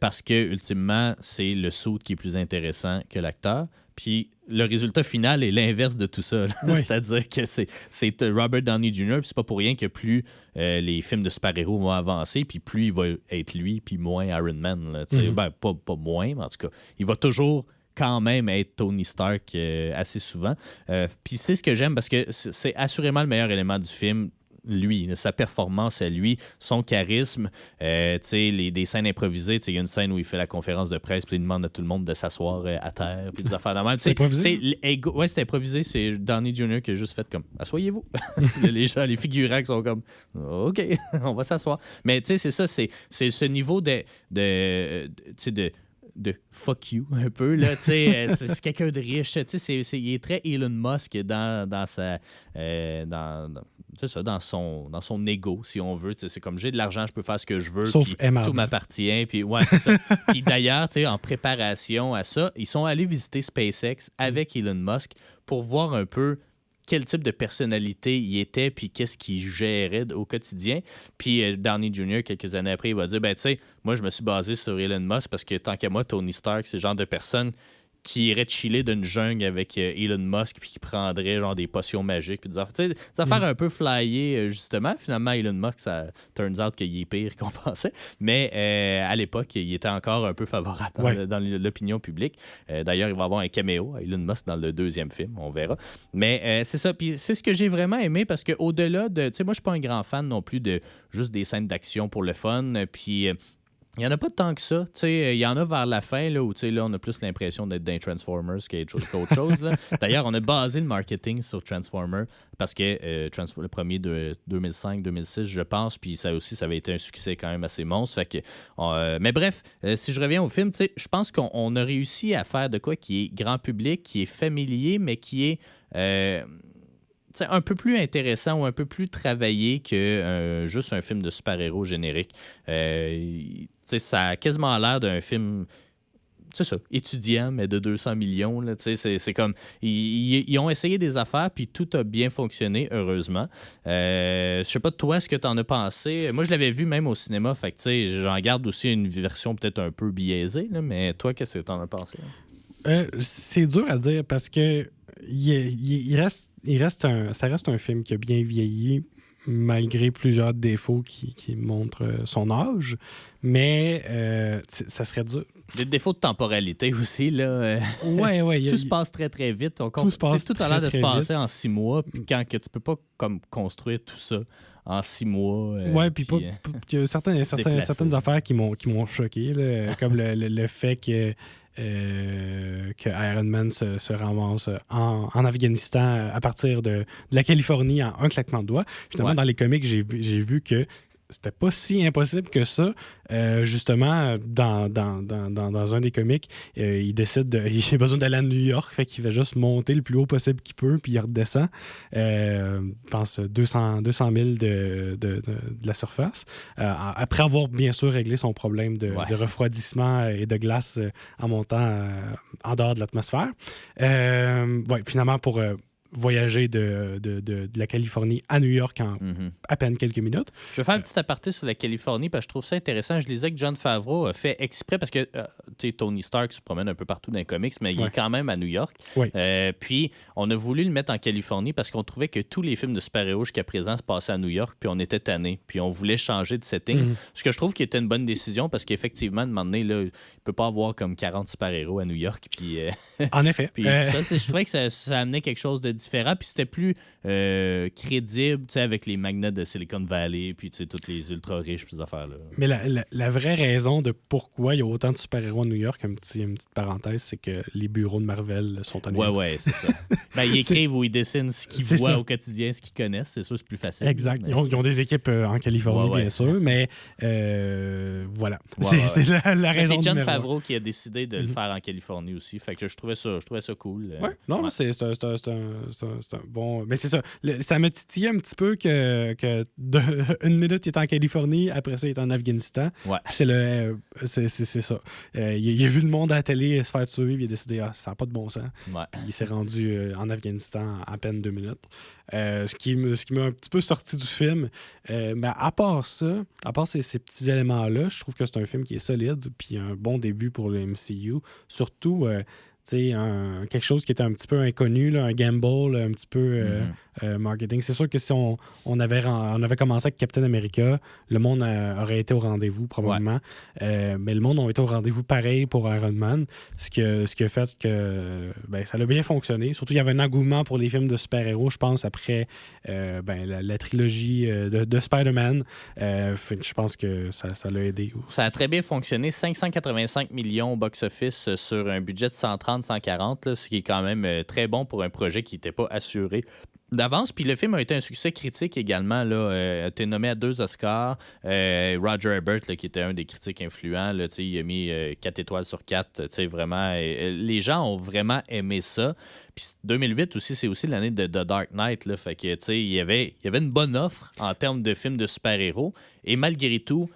parce que, ultimement, c'est le suit qui est plus intéressant que l'acteur. Puis le résultat final est l'inverse de tout ça. Oui. C'est-à-dire que c'est Robert Downey Jr., puis c'est pas pour rien que plus les films de super-héros vont avancer, puis plus il va être lui, puis moins Iron Man. Là, ben, pas moins, mais en tout cas, il va toujours quand même être Tony Stark assez souvent. Puis c'est ce que j'aime parce que c'est assurément le meilleur élément du film. Lui, sa performance à lui, son charisme, des scènes improvisées. Il y a une scène où il fait la conférence de presse puis il demande à tout le monde de s'asseoir à terre puis des affaires de même. C'est improvisé? Oui, c'est improvisé. C'est Downey Jr. qui a juste fait comme « Assoyez-vous! » Les gens, les figurants qui sont comme « OK, on va s'asseoir. » Mais c'est ça, c'est ce niveau de fuck you un peu là, c'est quelqu'un de riche, il est très Elon Musk dans sa dans son ego si on veut, c'est comme j'ai de l'argent, je peux faire ce que je veux, sauf tout m'appartient, puis ouais, c'est ça. Puis d'ailleurs, en préparation à ça, ils sont allés visiter SpaceX avec Elon Musk pour voir un peu quel type de personnalité il était, puis qu'est-ce qu'il gérait au quotidien. Puis Downey Jr., quelques années après, il va dire, ben tu sais, moi, je me suis basé sur Elon Musk parce que tant qu'à moi, Tony Stark, c'est le genre de personne qui irait chiller d'une jungle avec Elon Musk puis qui prendrait genre des potions magiques puis des affaires un peu flyées justement. Finalement, Elon Musk, ça turns out qu'il est pire qu'on pensait. Mais à l'époque, il était encore un peu favorable dans l'opinion publique. D'ailleurs, il va y avoir un caméo à Elon Musk dans le 2e film, on verra. Mais c'est ça. Puis c'est ce que j'ai vraiment aimé parce qu'au-delà de... Tu sais, moi, je suis pas un grand fan non plus de juste des scènes d'action pour le fun. Puis... il n'y en a pas tant que ça. Il y en a vers la fin là, où là, on a plus l'impression d'être dans Transformers qu'autre chose. Là. D'ailleurs, on a basé le marketing sur Transformers parce que le premier de 2005-2006, je pense, puis ça aussi, ça avait été un succès quand même assez monstre. Fait que, mais bref, si je reviens au film, je pense qu'on a réussi à faire de quoi qui est grand public, qui est familier, mais qui est... un peu plus intéressant ou un peu plus travaillé que juste un film de super-héros générique. Ça a quasiment l'air d'un film, c'est ça, étudiant, mais de 200 millions. Là, c'est comme... Ils ont essayé des affaires, puis tout a bien fonctionné, heureusement. Je sais pas, toi, ce que t'en as pensé. Moi, je l'avais vu même au cinéma, fait que j'en garde aussi une version peut-être un peu biaisée, là, mais toi, qu'est-ce que t'en as pensé? C'est dur à dire parce que ça reste un film qui a bien vieilli malgré plusieurs défauts qui montrent son âge, mais ça serait dur. Des défauts de temporalité aussi, là. Ouais. Tout se passe très, très vite. Tout a l'air de se passer en 6 mois, puis quand que tu peux pas comme construire tout ça en 6 mois. Puis il y a certaines affaires qui m'ont choqué, là, comme le fait que Iron Man se ramasse en Afghanistan à partir de la Californie en un claquement de doigts. Finalement, dans les comics, j'ai vu que c'était pas si impossible que ça. Justement, dans un des comics, il décide il a besoin d'aller à New York, fait qu'il va juste monter le plus haut possible qu'il peut, puis il redescend, je pense 200 000 de la surface, après avoir bien sûr réglé son problème de refroidissement et de glace en montant en dehors de l'atmosphère. Finalement, pour voyager de la Californie à New York en à peine quelques minutes. Je vais faire un petit aparté sur la Californie parce que je trouve ça intéressant. Je lisais que Jon Favreau a fait exprès parce que Tony Stark se promène un peu partout dans les comics, mais il est quand même à New York. Oui. Puis on a voulu le mettre en Californie parce qu'on trouvait que tous les films de super-héros jusqu'à présent se passaient à New York, puis on était tannés, puis on voulait changer de setting. Ce que je trouve qui était une bonne décision parce qu'effectivement, de un moment donné, là, il ne peut pas avoir comme 40 super-héros à New York. Puis, en effet. Puis ça, je trouvais que ça amenait quelque chose de différent, puis c'était plus crédible, avec les magnats de Silicon Valley, puis toutes les ultra riches, ces affaires-là. Mais la vraie raison de pourquoi il y a autant de super-héros à New York, une petite parenthèse, c'est que les bureaux de Marvel sont à New York. Ouais, c'est ça. Ils écrivent ou ils dessinent ce qu'ils voient au quotidien, ce qu'ils connaissent, c'est sûr, c'est plus facile. Exact. Mais... Ils ont des équipes en Californie, bien sûr, mais voilà. C'est la raison. C'est Jon Favreau qui a décidé de le faire en Californie aussi, fait que je trouvais ça cool. C'est un bon... Mais c'est ça. Ça me titillait un petit peu que une minute, il est en Californie, après ça, il est en Afghanistan. Ouais. C'est ça. Il a vu le monde à la télé se faire tuer, puis il a décidé, ça n'a pas de bon sens. Ouais. Il s'est rendu en Afghanistan en à peine 2 minutes. Ce qui m'a un petit peu sorti du film. Mais à part ça, à part ces petits éléments-là, je trouve que c'est un film qui est solide, puis un bon début pour le MCU. Surtout... quelque chose qui était un petit peu inconnu, là, un gamble, un petit peu marketing. C'est sûr que si on avait commencé avec Captain America, le monde aurait été au rendez-vous probablement. Ouais. Mais le monde a été au rendez-vous pareil pour Iron Man, ce qui a fait que ça a bien fonctionné. Surtout, il y avait un engouement pour les films de super-héros, je pense, après la trilogie de Spider-Man. Je pense que ça l'a aidé aussi. Ça a très bien fonctionné. 585 millions au box-office sur un budget de 130-140, là, ce qui est quand même très bon pour un projet qui n'était pas assuré d'avance. Puis le film a été un succès critique également. A été nommé à 2 Oscars. Roger Ebert, là, qui était un des critiques influents, là, il a mis 4 étoiles sur 4. Vraiment, les gens ont vraiment aimé ça. Puis 2008 aussi, c'est aussi l'année de The Dark Knight. Là, fait que, il y avait une bonne offre en termes de films de super-héros. Et malgré tout,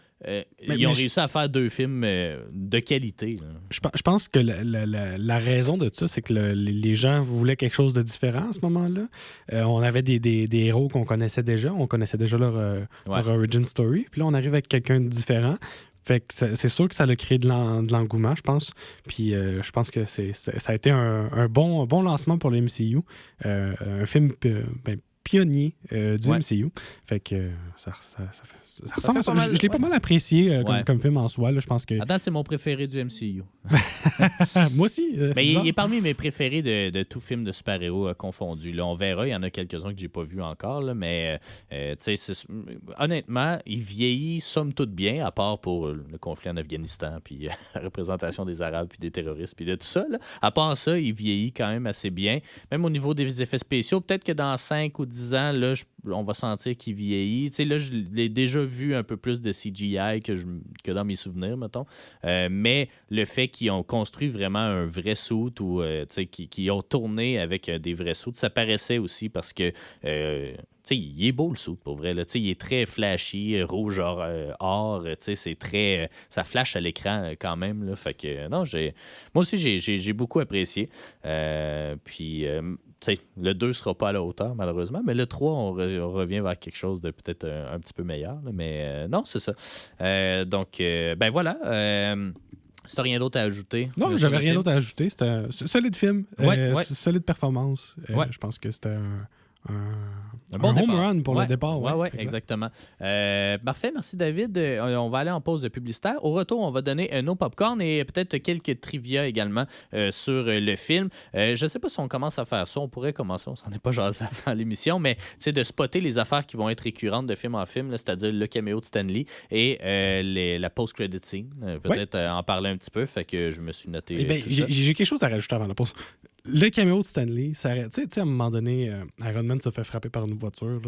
ils ont réussi à faire 2 films de qualité. Je pense que la raison de ça, c'est que les gens voulaient quelque chose de différent à ce moment-là. On avait des héros qu'on connaissait déjà. On connaissait déjà leur origin story. Puis là, on arrive avec quelqu'un de différent. Fait que c'est sûr que ça a créé de l'engouement, je pense. Puis je pense que ça a été un bon lancement pour le MCU. Un film pionnier du MCU. Fait que ça ressemble à ça. Je l'ai pas mal apprécié comme film en soi. Là, je pense que... Attends, c'est mon préféré du MCU. Moi aussi. Mais il est parmi mes préférés de tout film de super-héros confondu. Là, on verra, il y en a quelques-uns que j'ai pas vus encore. Là, mais honnêtement, il vieillit somme toute bien, à part pour le conflit en Afghanistan, puis la représentation des Arabes, puis des terroristes, puis de tout ça. Là. À part ça, il vieillit quand même assez bien. Même au niveau des effets spéciaux, peut-être que dans 5 ou 10 ans, là, on va sentir qu'il vieillit. Là, je l'ai déjà vu un peu plus de CGI que dans mes souvenirs, mettons. Mais le fait qu'ils ont construit vraiment un vrai suit ou qu'ils ont tourné avec des vrais suits, ça paraissait aussi parce que il est beau le suit pour vrai. Là. Il est très flashy, rouge or. C'est très. Ça flash à l'écran quand même. Là. Fait que non, moi aussi j'ai beaucoup apprécié. Puis le 2 ne sera pas à la hauteur, malheureusement, mais le 3, on revient vers quelque chose de peut-être un petit peu meilleur. Là, mais non, c'est ça. Donc, voilà. Si t'as rien d'autre à ajouter. Non, j'avais rien d'autre à ajouter. C'était un solide film. Solide performance. Je pense que c'était un bon home run pour le départ. Oui, exactement. Parfait, merci David. On va aller en pause publicitaire. Au retour, on va donner un autre popcorn et peut-être quelques trivia également sur le film. Je ne sais pas si on commence à faire ça. On pourrait commencer, on s'en est pas jasé avant l'émission, mais de spotter les affaires qui vont être récurrentes de film en film, là, c'est-à-dire le caméo de Stanley et la post-credit scene. Peut-être en parler un petit peu, fait que je me suis noté. J'ai quelque chose à rajouter avant la pause. le caméo de Stanley, ça aurait... Tu sais, à un moment donné, Iron Man se fait frapper par une voiture,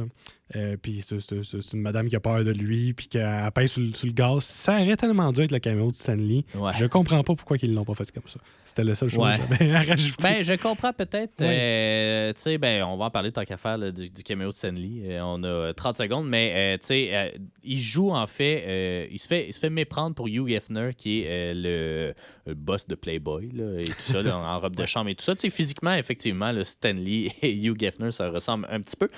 puis c'est une madame qui a peur de lui, puis qu'elle pèse sur le gaz. Ça aurait tellement dû être le caméo de Stanley. Ouais. Je comprends pas pourquoi ils l'ont pas fait comme ça. C'était le seul chose que j'avais à rajouter. Ben, je comprends peut-être. Tu sais, on va en parler tant qu'à faire là, du caméo de Stanley. On a 30 secondes, mais tu sais, il joue en fait, il se fait méprendre pour Hugh Hefner, qui est le boss de Playboy, là, et tout ça, là, en robe de chambre et tout ça. Tu sais, physiquement, effectivement, là, Stanley et Hugh Hefner, ça ressemble un petit peu. Tu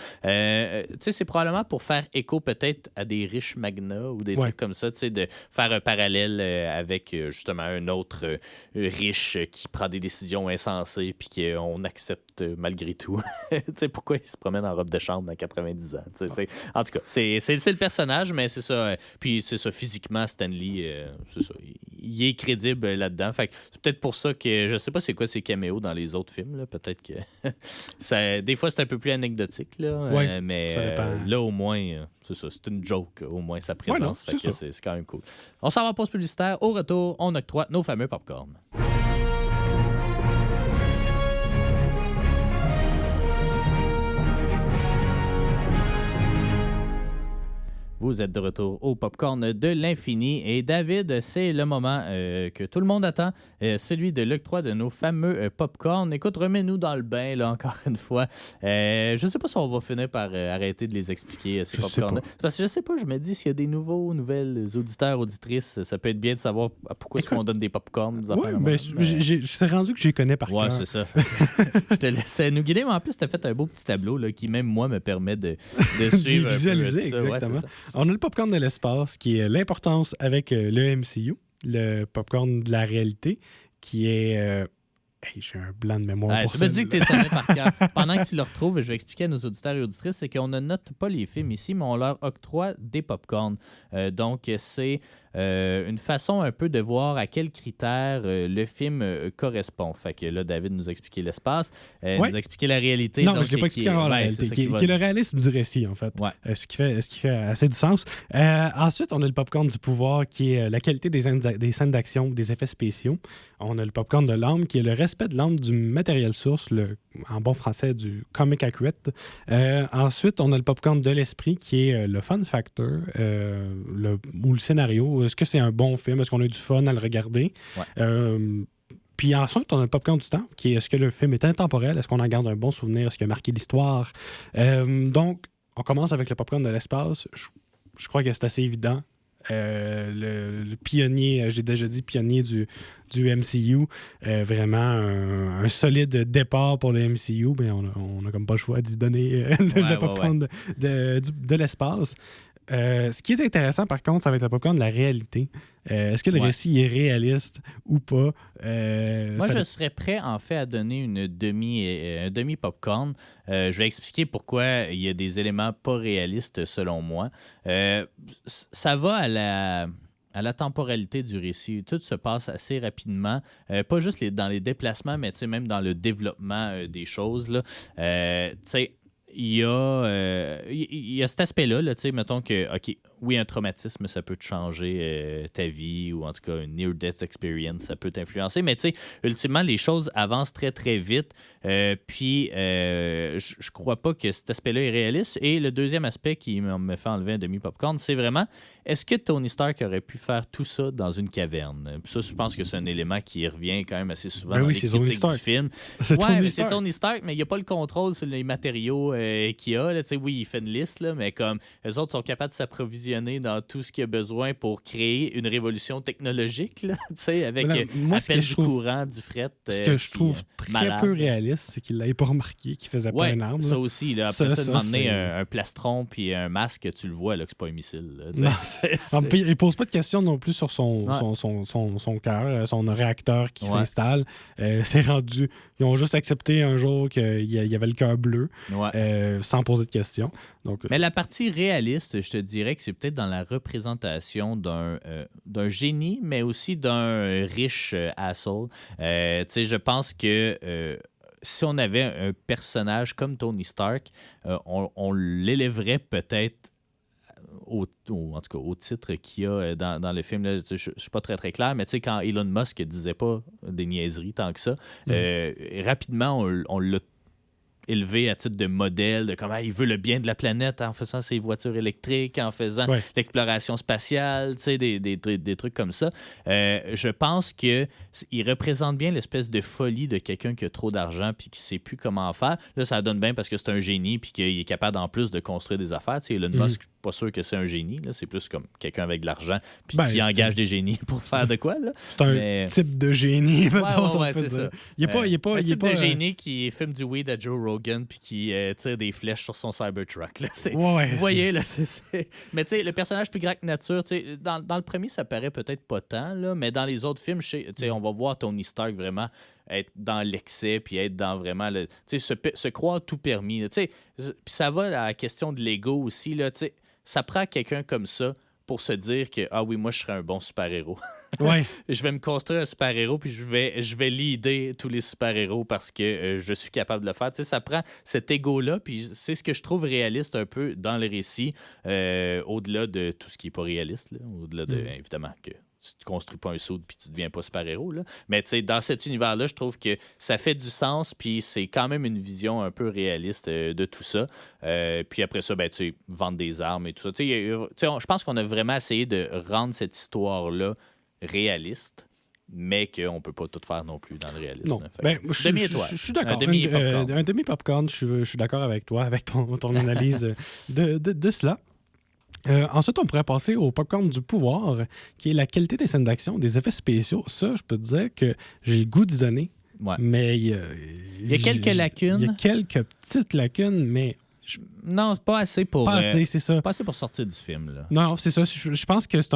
sais, c'est probablement pour faire écho peut-être à des riches magnats ou des trucs comme ça, tu sais, de faire un parallèle avec justement un autre riche qui prend des décisions insensées puis qu'on accepte malgré tout. Tu sais, pourquoi il se promène en robe de chambre à 90 ans? En tout cas, c'est le personnage, mais c'est ça. Puis c'est ça, physiquement, Stanley, c'est ça. Il est crédible là-dedans. Fait que c'est peut-être pour ça que je sais pas c'est quoi ses caméos dans les autres films. Là. Peut-être que des fois c'est un peu plus anecdotique, là, mais là au moins, c'est ça, c'est une joke, au moins sa présence. Fait que c'est quand même cool. On s'en va en pause publicitaire. Au retour, on octroie nos fameux popcorn. Vous êtes de retour au Popcorn de l'infini. Et David, c'est le moment que tout le monde attend, celui de l'octroi de nos fameux popcorn. Écoute, remets-nous dans le bain, là, encore une fois. Je ne sais pas si on va finir par arrêter de les expliquer, ces popcorn. Parce que je sais pas, je me dis, s'il y a des nouvelles auditeurs, auditrices, ça peut être bien de savoir pourquoi est-ce qu'on donne des popcorn. Oui, mais c'est rendu que je les connais par cœur. Ouais, c'est ça. Je te laissais nous guider, mais en plus, tu as fait un beau petit tableau là, qui, même moi, me permet de suivre visualiser, un peu, exactement. On a le popcorn de l'espace, qui est l'importance avec le MCU, le popcorn de la réalité, qui est... Hey, j'ai un blanc de mémoire pour ça. Tu me dis que tu es savais par cœur. Pendant que tu le retrouves, je vais expliquer à nos auditeurs et auditrices, c'est qu'on ne note pas les films ici, mais on leur octroie des popcorn. Donc, c'est une façon un peu de voir à quels critères le film correspond. Fait que là, David nous a expliqué l'espace, nous a expliqué la réalité. Non, donc, je ne l'ai pas expliqué encore la réalité, qui est le réalisme du récit, en fait. Ouais. Ce qui fait assez du sens. Ensuite, on a le popcorn du pouvoir, qui est la qualité des scènes d'action, des effets spéciaux. On a le popcorn de l'âme, qui est le respect de l'âme du matériel source, en bon français, du comic accurate. Ensuite, on a le popcorn de l'esprit, qui est le fun factor, ou le scénario. Est-ce que c'est un bon film? Est-ce qu'on a du fun à le regarder? Ouais. Puis ensuite, on a le popcorn du temps, qui est est-ce que le film est intemporel? Est-ce qu'on en garde un bon souvenir? Est-ce qu'il a marqué l'histoire? Donc, on commence avec le popcorn de l'espace. Je crois que c'est assez évident. Le pionnier, j'ai déjà dit pionnier du MCU, vraiment un solide départ pour le MCU, mais on a comme pas le choix d'y donner le popcorn de l'espace. Ce qui est intéressant, par contre, ça va être le popcorn de la réalité. Est-ce que le récit est réaliste ou pas? Moi, je serais prêt, en fait, à donner un demi popcorn. Je vais expliquer pourquoi il y a des éléments pas réalistes, selon moi. Ça va à la temporalité du récit. Tout se passe assez rapidement. Pas juste dans les déplacements, mais même dans le développement des choses. Là. Tu sais, il y a cet aspect-là, tu sais, mettons que, OK, oui, un traumatisme, ça peut te changer ta vie, ou en tout cas, une near-death experience, ça peut t'influencer, mais tu sais, ultimement, les choses avancent très, très vite, puis je crois pas que cet aspect-là est réaliste. Et le deuxième aspect qui me fait enlever un demi-popcorn, c'est vraiment, est-ce que Tony Stark aurait pu faire tout ça dans une caverne? Puis ça, je pense que c'est un élément qui revient quand même assez souvent dans les critiques du film. C'est Tony Stark, mais il n'y a pas le contrôle sur les matériaux qu'il a. Là. Oui, il fait une liste, là, mais comme eux autres sont capables de s'approvisionner dans tout ce qu'il a besoin pour créer une révolution technologique, là, avec appel du courant, du fret. Ce que je trouve très peu réaliste, c'est qu'il l'ait pas remarqué qu'il faisait pas une arme. Ça aussi. Là. Après ça, de m'emmener un plastron puis un masque, tu le vois là, que c'est pas un missile. Là, il pose pas de questions non plus sur son cœur, son réacteur qui s'installe. C'est rendu. Ils ont juste accepté un jour qu'il y avait le cœur bleu. Sans poser de questions. Donc, mais la partie réaliste, je te dirais que c'est peut-être dans la représentation d'un génie, mais aussi d'un riche asshole. Je pense que si on avait un personnage comme Tony Stark, on l'élèverait peut-être en tout cas, au titre qu'il y a dans le film. Là, je ne suis pas très, très clair, mais quand Elon Musk disait pas des niaiseries tant que ça, rapidement, on l'a élevé à titre de modèle, de comment il veut le bien de la planète en faisant ses voitures électriques, en faisant l'exploration spatiale, des trucs comme ça. Je pense qu'il représente bien l'espèce de folie de quelqu'un qui a trop d'argent puis qui ne sait plus comment faire. Là, ça donne bien parce que c'est un génie puis qu'il est capable en plus de construire des affaires. Elon Musk, je suis pas sûr que c'est un génie. Là. C'est plus comme quelqu'un avec de l'argent puis qui engage des génies pour faire de quoi. Là. C'est un type de génie. C'est ça. Il n'est pas... un type de génie qui fume du weed à Joe Rogan puis qui tire des flèches sur son Cybertruck. Là. Vous voyez, là, mais tu sais, le personnage plus grand que nature, dans le premier, ça paraît peut-être pas tant, là, mais dans les autres films, on va voir Tony Stark vraiment être dans l'excès puis être dans vraiment se croire tout permis. Puis ça va à la question de l'ego aussi. Là, ça prend quelqu'un comme ça pour se dire que, ah oui, moi, je serais un bon super-héros. Ouais. Je vais me construire un super-héros, puis je vais leader tous les super-héros parce que je suis capable de le faire. Ça prend cet ego-là, puis c'est ce que je trouve réaliste un peu dans le récit, au-delà de tout ce qui n'est pas réaliste, là, au-delà de, évidemment, que tu ne construis pas un saut puis tu ne deviens pas super-héros. Là. Mais dans cet univers-là, je trouve que ça fait du sens puis c'est quand même une vision un peu réaliste de tout ça. Puis après ça, vendre des armes et tout ça. Je pense qu'on a vraiment essayé de rendre cette histoire-là réaliste, mais qu'on ne peut pas tout faire non plus dans le réalisme. Non. Je suis d'accord. Un demi-popcorn, je suis d'accord avec toi, avec ton analyse de cela. Ensuite, on pourrait passer au popcorn du pouvoir, qui est la qualité des scènes d'action, des effets spéciaux. Ça, je peux te dire que j'ai le goût d'y donner. Ouais. Mais il y a quelques lacunes. Il y a quelques petites lacunes, mais... Non, pas assez pour... Pas assez, c'est ça. Pas assez pour sortir du film. Là. Non, c'est ça. Je pense que c'est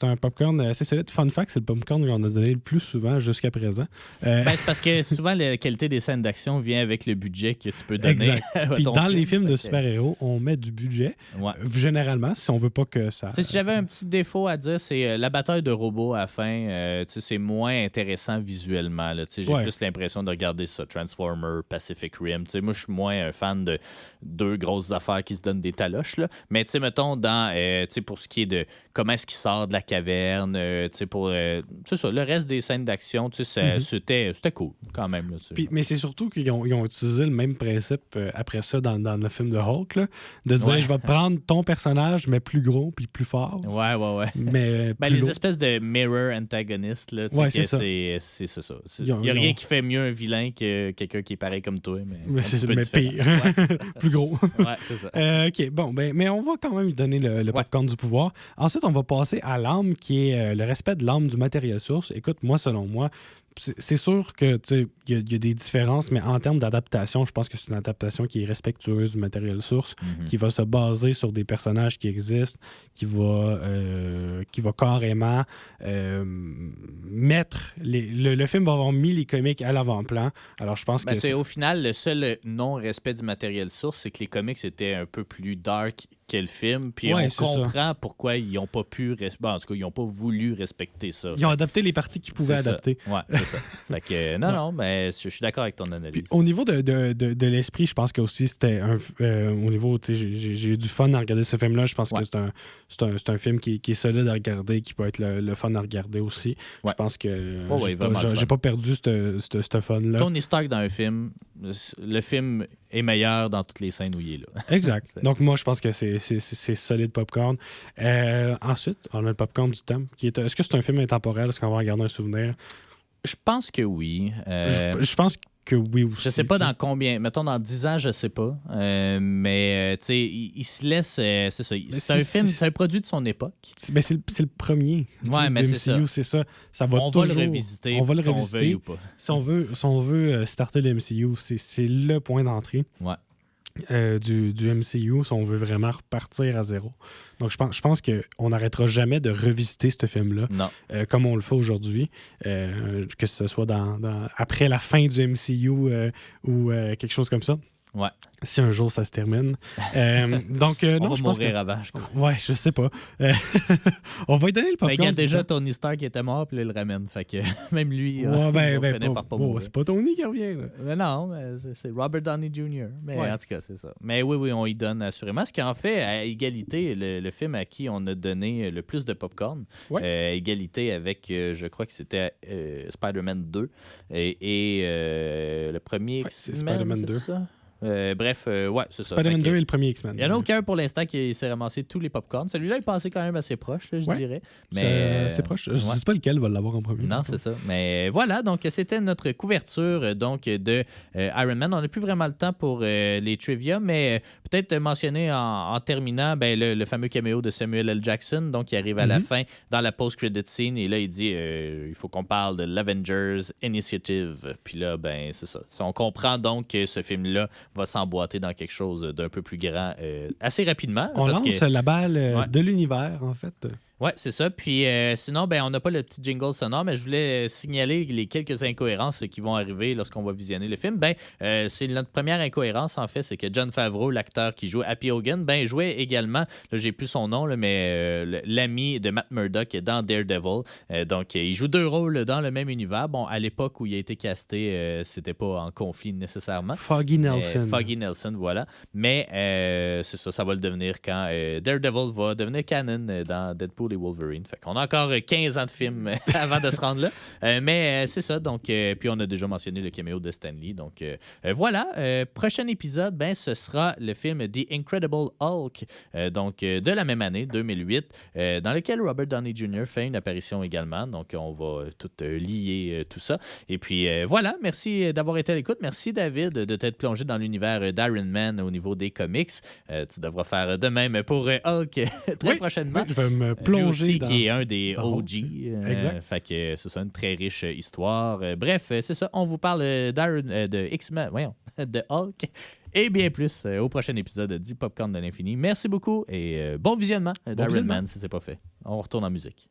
un popcorn assez solide. Fun fact, c'est le popcorn qu'on a donné le plus souvent jusqu'à présent. C'est parce que souvent, la qualité des scènes d'action vient avec le budget que tu peux donner. Exact. Puis dans les films de super-héros, on met du budget. Ouais. Généralement, si on veut pas que ça... Si j'avais un petit défaut à dire, c'est la bataille de robots à la fin. C'est moins intéressant visuellement. J'ai plus l'impression de regarder ça. Transformers, Pacific Rim. Moi, je suis moins un fan de deux grosses affaires qui se donnent des taloches. Là. Mais mettons, pour ce qui est de comment est-ce qu'il sort de la caverne, pour c'est ça, le reste des scènes d'action, c'était cool quand même. Là, mais c'est surtout qu'ils ont utilisé le même principe après ça dans le film de Hulk, là, de dire je vais prendre ton personnage, mais plus gros puis plus fort. Ouais. Mais les espèces de mirror antagonistes, là, c'est ça. Il n'y a rien qui fait mieux un vilain que quelqu'un qui est pareil comme toi, mais pire. Plus gros. Ouais, c'est ça. OK, bon, mais on va quand même lui donner le popcorn du pouvoir. Ensuite, on va passer à l'âme, qui est le respect de l'âme du matériel source. Écoute, selon moi, c'est sûr que il y a des différences, mais en termes d'adaptation, je pense que c'est une adaptation qui est respectueuse du matériel source, qui va se baser sur des personnages qui existent, qui va carrément mettre... Le film va avoir mis les comics à l'avant-plan. Alors, je pense que... c'est au final, le seul non-respect du matériel source, c'est que les comics étaient un peu plus dark que le film, puis on comprend pourquoi ils n'ont pas pu... en tout cas, ils n'ont pas voulu respecter ça. Ils ont adapté les parties qu'ils pouvaient adapter. Ouais, c'est ça. Fait que, non, mais je suis d'accord avec ton analyse. Puis, au niveau de l'esprit, je pense que aussi c'était au niveau, j'ai eu du fun à regarder ce film-là. Je pense que c'est un film qui est solide à regarder, qui peut être le fun à regarder aussi. Je pense que j'ai pas perdu ce fun-là. Tony Stark dans un film, le film est meilleur dans toutes les scènes où il est là. Exact. Donc moi, je pense que c'est solide popcorn. Ensuite, on a le popcorn du thème. Est-ce que c'est un film intemporel? Est-ce qu'on va en garder un souvenir? Je pense que oui. Je pense que oui aussi. Je sais pas dans combien. Mettons dans 10 ans, je sais pas. Mais tu sais, il se laisse. C'est ça. C'est un film, c'est un produit de son époque. C'est le premier. Ouais, mais c'est MCU, c'est ça. On va le revisiter. On va le revisiter. Qu'on veuille ou pas. Si on veut starter le MCU, c'est le point d'entrée. Ouais. Du MCU, si on veut vraiment repartir à zéro. Donc, je pense qu'on n'arrêtera jamais de revisiter ce film-là, comme on le fait aujourd'hui, que ce soit après la fin du MCU ou quelque chose comme ça. Ouais. Si un jour ça se termine. Donc, On non, va je pense mourir que... avant, je crois. Ouais, je sais pas. On va lui donner le Mais popcorn. il y a déjà du temps. Tony Stark qui était mort, puis là, il le ramène. Fait que même lui, Ouais, il ben, va finir pas- par pas bon, mourir. c'est pas Tony qui revient, là. Mais non, mais c'est Robert Downey Jr. Mais Ouais. en tout cas, c'est ça. Mais oui, on y donne assurément. Ce qui en fait, à égalité, le film à qui on a donné le plus de popcorn, Ouais. à égalité avec, je crois que c'était Spider-Man 2 et le premier Ouais, c'est X-Men, Spider-Man c'est 2. ça? Bref, ouais, c'est ça. Spider-Man Fait que 2 et le premier X-Men. il y en a aucun pour l'instant qui s'est ramassé tous les popcorns. Celui-là est passé quand même assez proche, là, je Ouais. dirais. Mais C'est proche. Je ouais. sais pas lequel va l'avoir en premier. Non, c'est ça. Mais voilà, donc c'était notre couverture donc de Iron Man. On n'a plus vraiment le temps pour les trivia, mais peut-être mentionner en terminant ben, le fameux caméo de Samuel L. Jackson, donc qui arrive à la fin dans la post-credit scene. Et là, il dit il faut qu'on parle de l'Avengers Initiative. Puis là, ben c'est ça. On comprend donc que ce film-là va s'emboîter dans quelque chose d'un peu plus grand assez rapidement. On parce lance que, la balle Ouais. de l'univers, en fait. ouais, c'est ça. Puis sinon, ben, on n'a pas le petit jingle sonore, mais je voulais signaler les quelques incohérences qui vont arriver lorsqu'on va visionner le film. Ben, c'est notre première incohérence, en fait, c'est que Jon Favreau, l'acteur qui joue Happy Hogan, ben, jouait également, là, j'ai plus son nom, là, mais l'ami de Matt Murdock dans Daredevil. Donc, il joue 2 rôles dans le même univers. Bon, à l'époque où il a été casté, c'était pas en conflit nécessairement. Foggy Nelson. Foggy Nelson, voilà. Mais c'est ça, ça va le devenir quand Daredevil va devenir canon dans Deadpool et Wolverine. Fait qu'on a encore 15 ans de film avant de se rendre là. Mais c'est ça, donc puis on a déjà mentionné le caméo de Stan Lee. Donc voilà, prochain épisode, ben ce sera le film The Incredible Hulk, donc de la même année, 2008, dans lequel Robert Downey Jr. fait une apparition également. Donc on va tout lier tout ça. Et puis voilà, merci d'avoir été à l'écoute. Merci David de t'être plongé dans l'univers d'Iron Man au niveau des comics. Tu devras faire de même pour Hulk très prochainement. Oui, je vais me Lui plonger aussi, dans... qui est un des dans OG. Exact. Fait que c'est ça, une très riche histoire. Bref, c'est ça. On vous parle de X-Men, voyons, de Hulk et bien plus au prochain épisode du Popcorn de l'Infini. Merci beaucoup et bon visionnement d'Iron visionnement. Man si c'est pas fait. On retourne en musique.